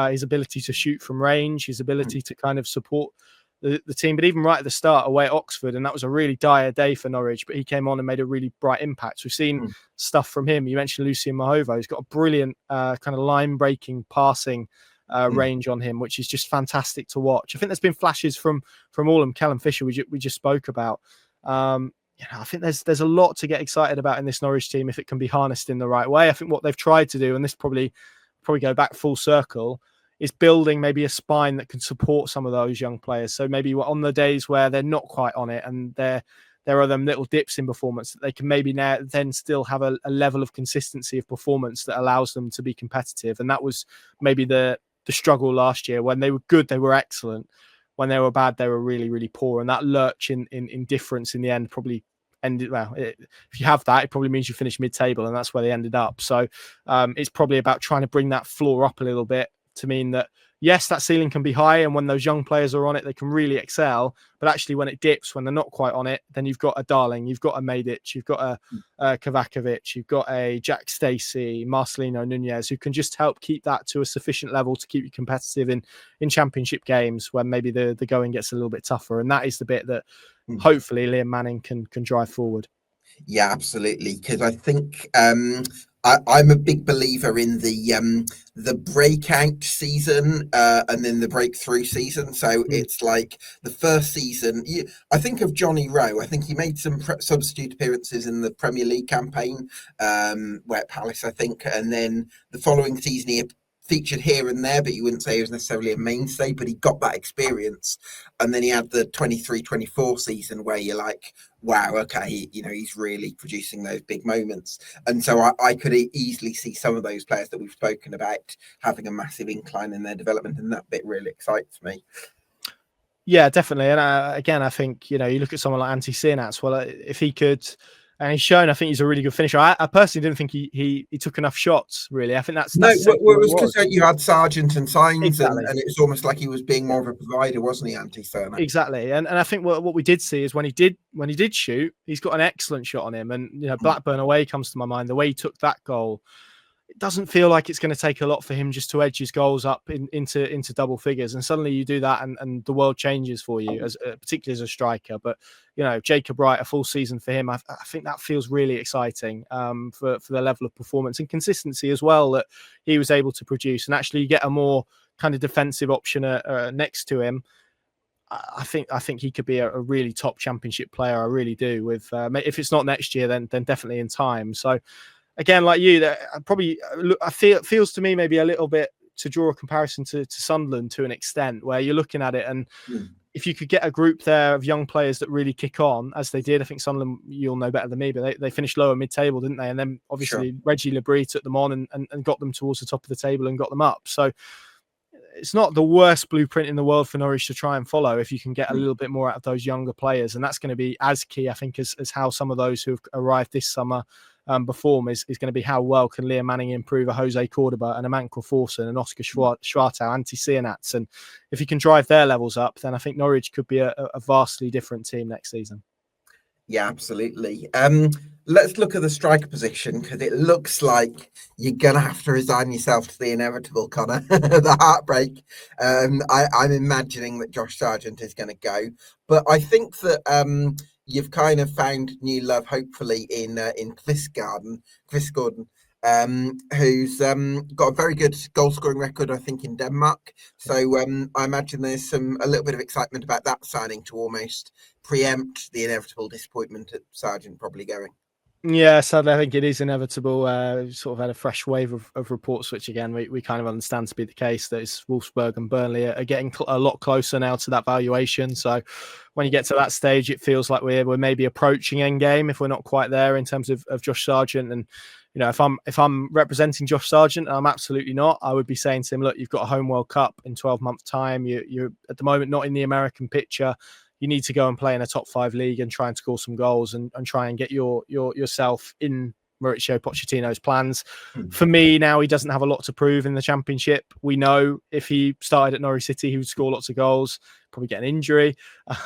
His ability to shoot from range, his ability to kind of support the team, but even right at the start away at Oxford, and that was a really dire day for Norwich, but he came on and made a really bright impact. We've seen stuff from him. You mentioned Lucien Mahova. He's got a brilliant kind of line-breaking passing range on him, which is just fantastic to watch. I think there's been flashes from all of them. Callum Fisher, we just spoke about. I think there's a lot to get excited about in this Norwich team if it can be harnessed in the right way. I think what they've tried to do, and this probably go back full circle, is building maybe a spine that can support some of those young players. So maybe on the days where they're not quite on it and there are them little dips in performance, that they can maybe now then still have a level of consistency of performance that allows them to be competitive. And that was maybe the struggle last year. When they were good, they were excellent. When they were bad, they were really, really poor. And that lurch in difference in the end probably ended, well, if you have that, it probably means you finish mid-table, and that's where they ended up. So it's probably about trying to bring that floor up a little bit to mean that, yes, that ceiling can be high, and when those young players are on it, they can really excel. But actually, when it dips, when they're not quite on it, then you've got a Darling, you've got a Medic, you've got a Kovacevic, you've got a Jack Stacey, Marcelino Nunez, who can just help keep that to a sufficient level to keep you competitive in championship games when maybe the going gets a little bit tougher. And that is the bit that hopefully Liam Manning can drive forward. Yeah, absolutely. Because I think I'm a big believer in the breakout season and then the breakthrough season. So it's like the first season. I think of Johnny Rowe. I think he made some substitute appearances in the Premier League campaign, where at Palace, I think, and then the following season he featured here and there, but you wouldn't say he was necessarily a mainstay, but he got that experience. And then he had the 23-24 season where you're like, wow, okay, he's really producing those big moments. And so I could easily see some of those players that we've spoken about having a massive incline in their development, and that bit really excites me. Yeah, definitely. And again, I think, you look at someone like Antti Sienats, well, if he could, and he's shown, I think he's a really good finisher. I personally didn't think he took enough shots, really. I think that's no, it was because you had Sargent and Signs, exactly. and it was almost like he was being more of a provider, wasn't he, Antti Sienats? Exactly. And I think what we did see is when he did shoot, he's got an excellent shot on him. And, Blackburn away comes to my mind. The way he took that goal, it doesn't feel like it's going to take a lot for him just to edge his goals up into double figures, and suddenly you do that and the world changes for you, as particularly as a striker. But Jacob Wright, a full season for him, I think that feels really exciting for the level of performance and consistency as well that he was able to produce. And actually you get a more kind of defensive option next to him. I think he could be a really top championship player. I really do. With if it's not next year, then definitely in time. So again, like you, that probably it feels to me maybe a little bit to draw a comparison to Sunderland to an extent, where you're looking at it and if you could get a group there of young players that really kick on, as they did. I think Sunderland, you'll know better than me, but they finished lower mid-table, didn't they? And then obviously Reggie Lebris took them on and got them towards the top of the table and got them up. So it's not the worst blueprint in the world for Norwich to try and follow if you can get a little bit more out of those younger players. And that's going to be as key, I think, as how some of those who have arrived this summer perform is going to be how well can Liam Manning improve a Jose Cordoba and a Amanka Forsman and Oscar Schwartau, Antti Sienats. And if he can drive their levels up, then I think Norwich could be a vastly different team next season. Yeah, absolutely. Let's look at the striker position, because it looks like you're going to have to resign yourself to the inevitable, Connor, the heartbreak. I'm imagining that Josh Sargent is going to go. But I think that you've kind of found new love, hopefully, in Kvistgaarden, who's got a very good goal-scoring record, I think, in Denmark. So I imagine there's a little bit of excitement about that signing to almost preempt the inevitable disappointment at Sargent probably going. Yeah, sadly, I think it is inevitable. Sort of had a fresh wave of reports, which again, we kind of understand to be the case, that it's Wolfsburg and Burnley are getting a lot closer now to that valuation. So when you get to that stage, it feels like we're maybe approaching endgame if we're not quite there in terms of Josh Sargent. And if I'm representing Josh Sargent, I'm absolutely not. I would be saying to him, look, you've got a home World Cup in 12 months' time. You're at the moment not in the American picture. You need to go and play in a top 5 league and try and score some goals and try and get yourself in Mauricio Pochettino's plans. Hmm. For me, now he doesn't have a lot to prove in the Championship. We know if he started at Norwich City, he would score lots of goals, probably get an injury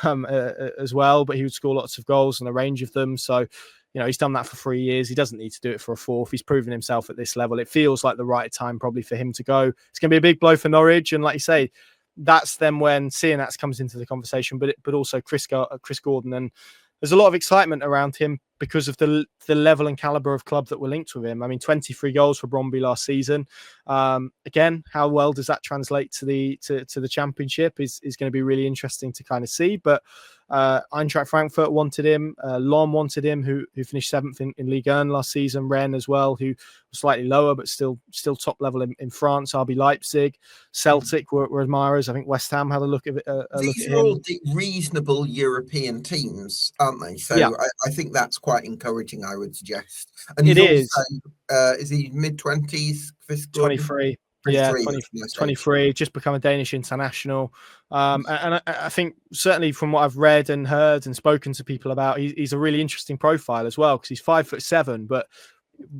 as well, but he would score lots of goals and a range of them. So, he's done that for 3 years. He doesn't need to do it for a fourth. He's proven himself at this level. It feels like the right time probably for him to go. It's going to be a big blow for Norwich. And like you say, that's then when Cianats comes into the conversation, but also Chris Gordon. And there's a lot of excitement around him because of the level and caliber of club that were linked with him. I mean, 23 goals for Bromby last season. Again, how well does that translate to the Championship is going to be really interesting to kind of see. But Eintracht Frankfurt wanted him. Lom wanted him, who finished 7th in Ligue 1 last season. Rennes as well, who was slightly lower, but still top level in France. RB Leipzig, Celtic were admirers. I think West Ham had a look at it. These are all reasonable European teams, aren't they? So yeah. I think that's quite encouraging, I would suggest. And it is. Also, is he mid-20s? 23. 23, just become a Danish international. And I think certainly from what I've read and heard and spoken to people about, he's a really interesting profile as well, because he's 5'7", but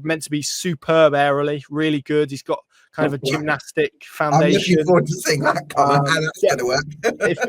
meant to be superb aerially, really good. He's got kind of a gymnastic foundation. I'm looking forward to seeing that, Connor. How that's going to work.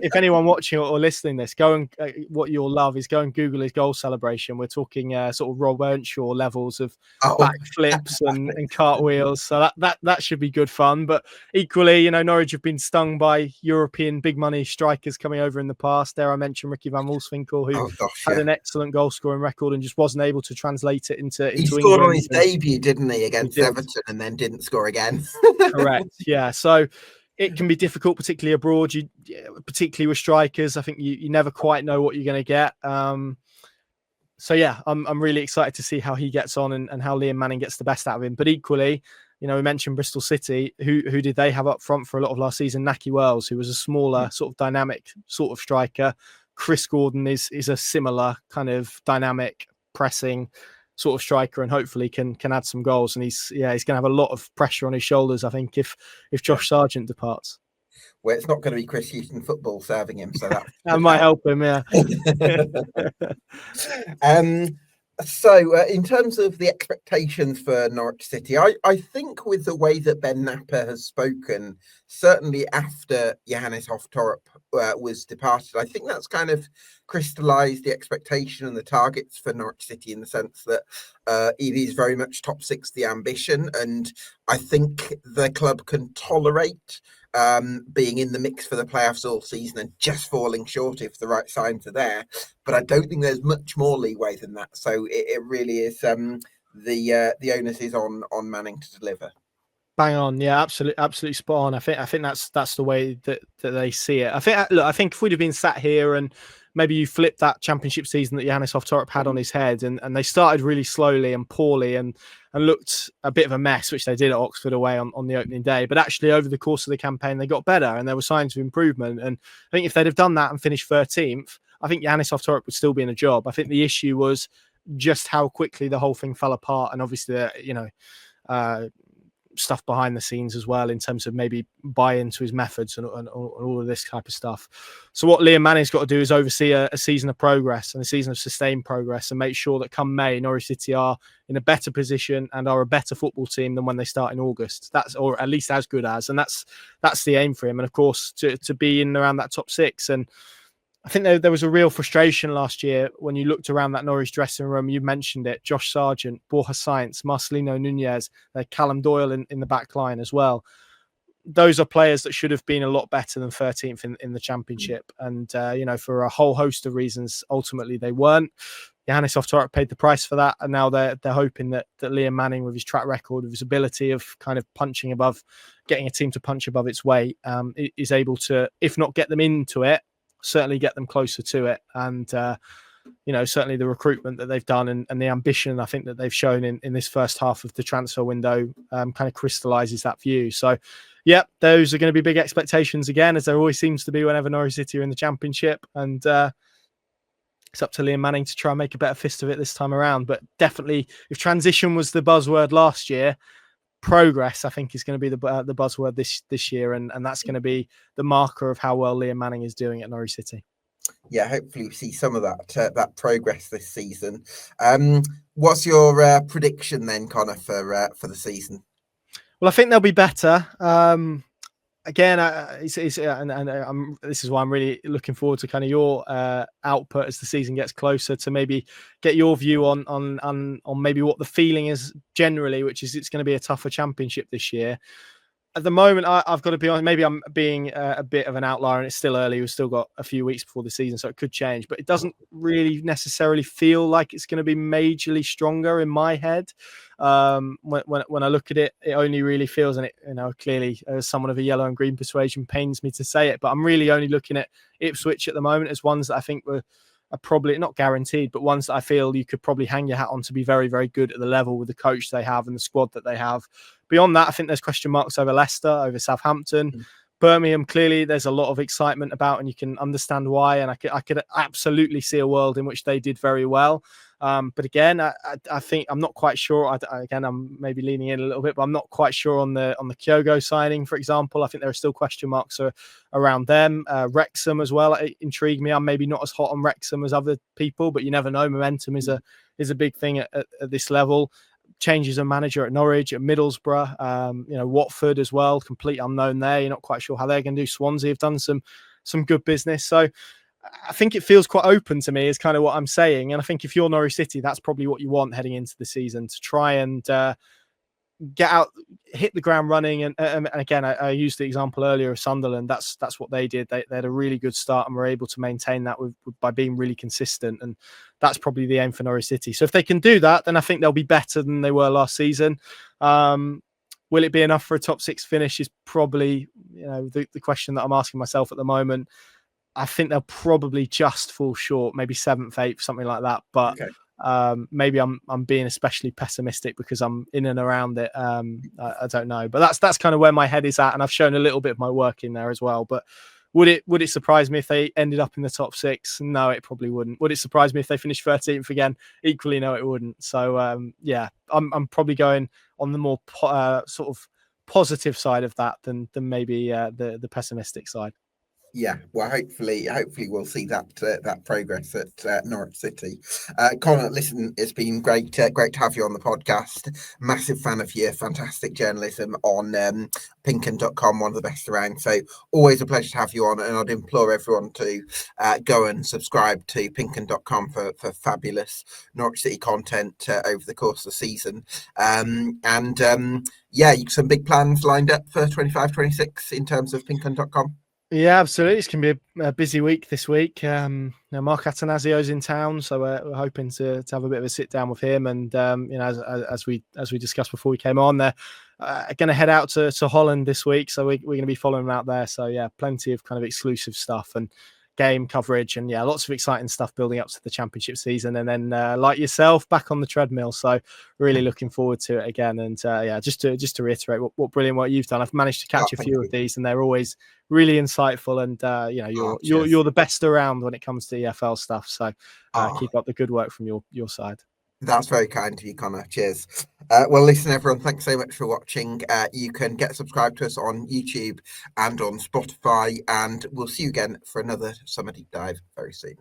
if anyone watching or listening this, go and what you'll love is go and Google his goal celebration. We're talking sort of Rob Earnshaw levels of backflips and cartwheels. So that should be good fun. But equally, Norwich have been stung by European big money strikers coming over in the past. There I mentioned Ricky van Wolfswinkel, who had an excellent goal scoring record and just wasn't able to translate it into he scored England. On his debut, didn't he, against Everton, and then didn't score again. Correct. Yeah. So it can be difficult, particularly abroad. Particularly with strikers, I think you never quite know what you're going to get. So yeah, I'm really excited to see how he gets on and how Liam Manning gets the best out of him. But equally, we mentioned Bristol City. Who did they have up front for a lot of last season? Naki Wells, who was a smaller, sort of dynamic sort of striker. Chris Gordon is a similar kind of dynamic pressing sort of striker, and hopefully can add some goals. And he's going to have a lot of pressure on his shoulders, I think, if Josh Sargent departs. Well, it's not going to be Chris Hughton football serving him, so that might help him. Yeah. So in terms of the expectations for Norwich City, I think with the way that Ben Napper has spoken, certainly after Johannes Hoftorp was departed, I think that's kind of crystallised the expectation and the targets for Norwich City, in the sense that it is very much top six the ambition, and I think the club can tolerate being in the mix for the playoffs all season and just falling short if the right signs are there. But I don't think there's much more leeway than that. So it really is the onus is on Manning to deliver. Bang on, yeah, absolutely spot on. I think that's the way that they see it. I think if we'd have been sat here and maybe you flipped that Championship season that Johannes Hoftorp had on his head, and they started really slowly and poorly and looked a bit of a mess, which they did at Oxford away on the opening day. But actually, over the course of the campaign, they got better and there were signs of improvement. And I think if they'd have done that and finished 13th, I think Johannes Hoftorp would still be in a job. I think the issue was just how quickly the whole thing fell apart, and obviously, stuff behind the scenes as well, in terms of maybe buy into his methods and all of this type of stuff. So what Liam Manning's got to do is oversee a season of progress and a season of sustained progress, and make sure that come May, Norwich City are in a better position and are a better football team than when they start in August. That's, or at least as good as, and that's the aim for him. And of course, to be in around that top six. And I think there was a real frustration last year when you looked around that Norwich dressing room. You mentioned it: Josh Sargent, Borja Sainz, Marcelino Nunez, Callum Doyle in the back line as well. Those are players that should have been a lot better than 13th in the Championship. And, for a whole host of reasons, ultimately they weren't. Johannes Hoftorp paid the price for that. And now they're hoping that Liam Manning, with his track record, with his ability of kind of getting a team to punch above its weight, is able to, if not get them into it, certainly get them closer to it. And certainly the recruitment that they've done and the ambition I think that they've shown in this first half of the transfer window kind of crystallizes that view. So yeah, those are going to be big expectations again, as there always seems to be whenever Norwich City are in the Championship. And it's up to Liam Manning to try and make a better fist of it this time around. But definitely, if transition was the buzzword last year, progress, I think, is going to be the buzzword this year, and that's going to be the marker of how well Liam Manning is doing at Norwich City. Yeah, hopefully we see some of that progress this season. What's your prediction then, Connor, for the season? Well, I think they'll be better. Again, this is why I'm really looking forward to kind of your output as the season gets closer, to maybe get your view on maybe what the feeling is generally, which is it's going to be a tougher championship this year. At the moment, I've got to be honest, maybe I'm being a bit of an outlier and it's still early. We've still got a few weeks before the season, so it could change, but it doesn't really necessarily feel like it's going to be majorly stronger in my head. When I look at it, it only really feels, and it, clearly as someone of a yellow and green persuasion, pains me to say it, but I'm really only looking at Ipswich at the moment as ones that I think are probably not guaranteed, but ones that I feel you could probably hang your hat on to be very, very good at the level with the coach they have and the squad that they have. Beyond that, I think there's question marks over Leicester, over Southampton. Birmingham, clearly there's a lot of excitement about, and you can understand why. And I could absolutely see a world in which they did very well. But again, I think I'm not quite sure. Again, I'm maybe leaning in a little bit, but I'm not quite sure on the Kyogo signing, for example. I think there are still question marks around them. Wrexham as well intrigue me. I'm maybe not as hot on Wrexham as other people, but you never know. Momentum is a big thing at this level. Changes of manager at Norwich, at Middlesbrough, Watford as well, complete unknown there. You're not quite sure how they're going to do. Swansea have done some good business. So I think it feels quite open to me, is kind of what I'm saying. And I think if you're Norwich City, that's probably what you want heading into the season, to try and get out, hit the ground running. And again, I used the example earlier of Sunderland. That's what they did. They had a really good start and were able to maintain that by being really consistent. And that's probably the aim for Norwich City. So if they can do that, then I think they'll be better than they were last season. Will it be enough for a top 6 finish is probably, the question that I'm asking myself at the moment. I think they'll probably just fall short, maybe 7th, 8th, something like that. But maybe I'm being especially pessimistic because I'm in and around it. I don't know, but that's kind of where my head is at, and I've shown a little bit of my work in there as well. But would it surprise me if they ended up in the top 6? No, it probably wouldn't. Would it surprise me if they finished 13th again? Equally, no, it wouldn't. So I'm probably going on the more sort of positive side of that than maybe the pessimistic side. Yeah, well, hopefully we'll see that progress at Norwich City. Connor, listen, it's been great to have you on the podcast. Massive fan of your fantastic journalism on Pinken.com, one of the best around. So always a pleasure to have you on, and I'd implore everyone to go and subscribe to Pinken.com for fabulous Norwich City content over the course of the season. Some big plans lined up for 25-26 in terms of Pinken.com. Yeah, absolutely. It's going to be a busy week this week. Mark Attanasios in town, so we're hoping to have a bit of a sit down with him. And as we discussed before we came on, they're going to head out to Holland this week, so we're going to be following them out there. So yeah, plenty of kind of exclusive stuff and game coverage, and lots of exciting stuff building up to the championship season. And then like yourself, back on the treadmill, so really looking forward to it again. And just to reiterate what brilliant work you've done. I've managed to catch a few of these, and they're always really insightful. And you're the best around when it comes to EFL stuff, so keep up the good work from your side. That's very kind of you, Connor. Cheers. Well, listen, everyone, thanks so much for watching. You can get subscribed to us on YouTube and on Spotify, and we'll see you again for another Summer Deep Dive very soon.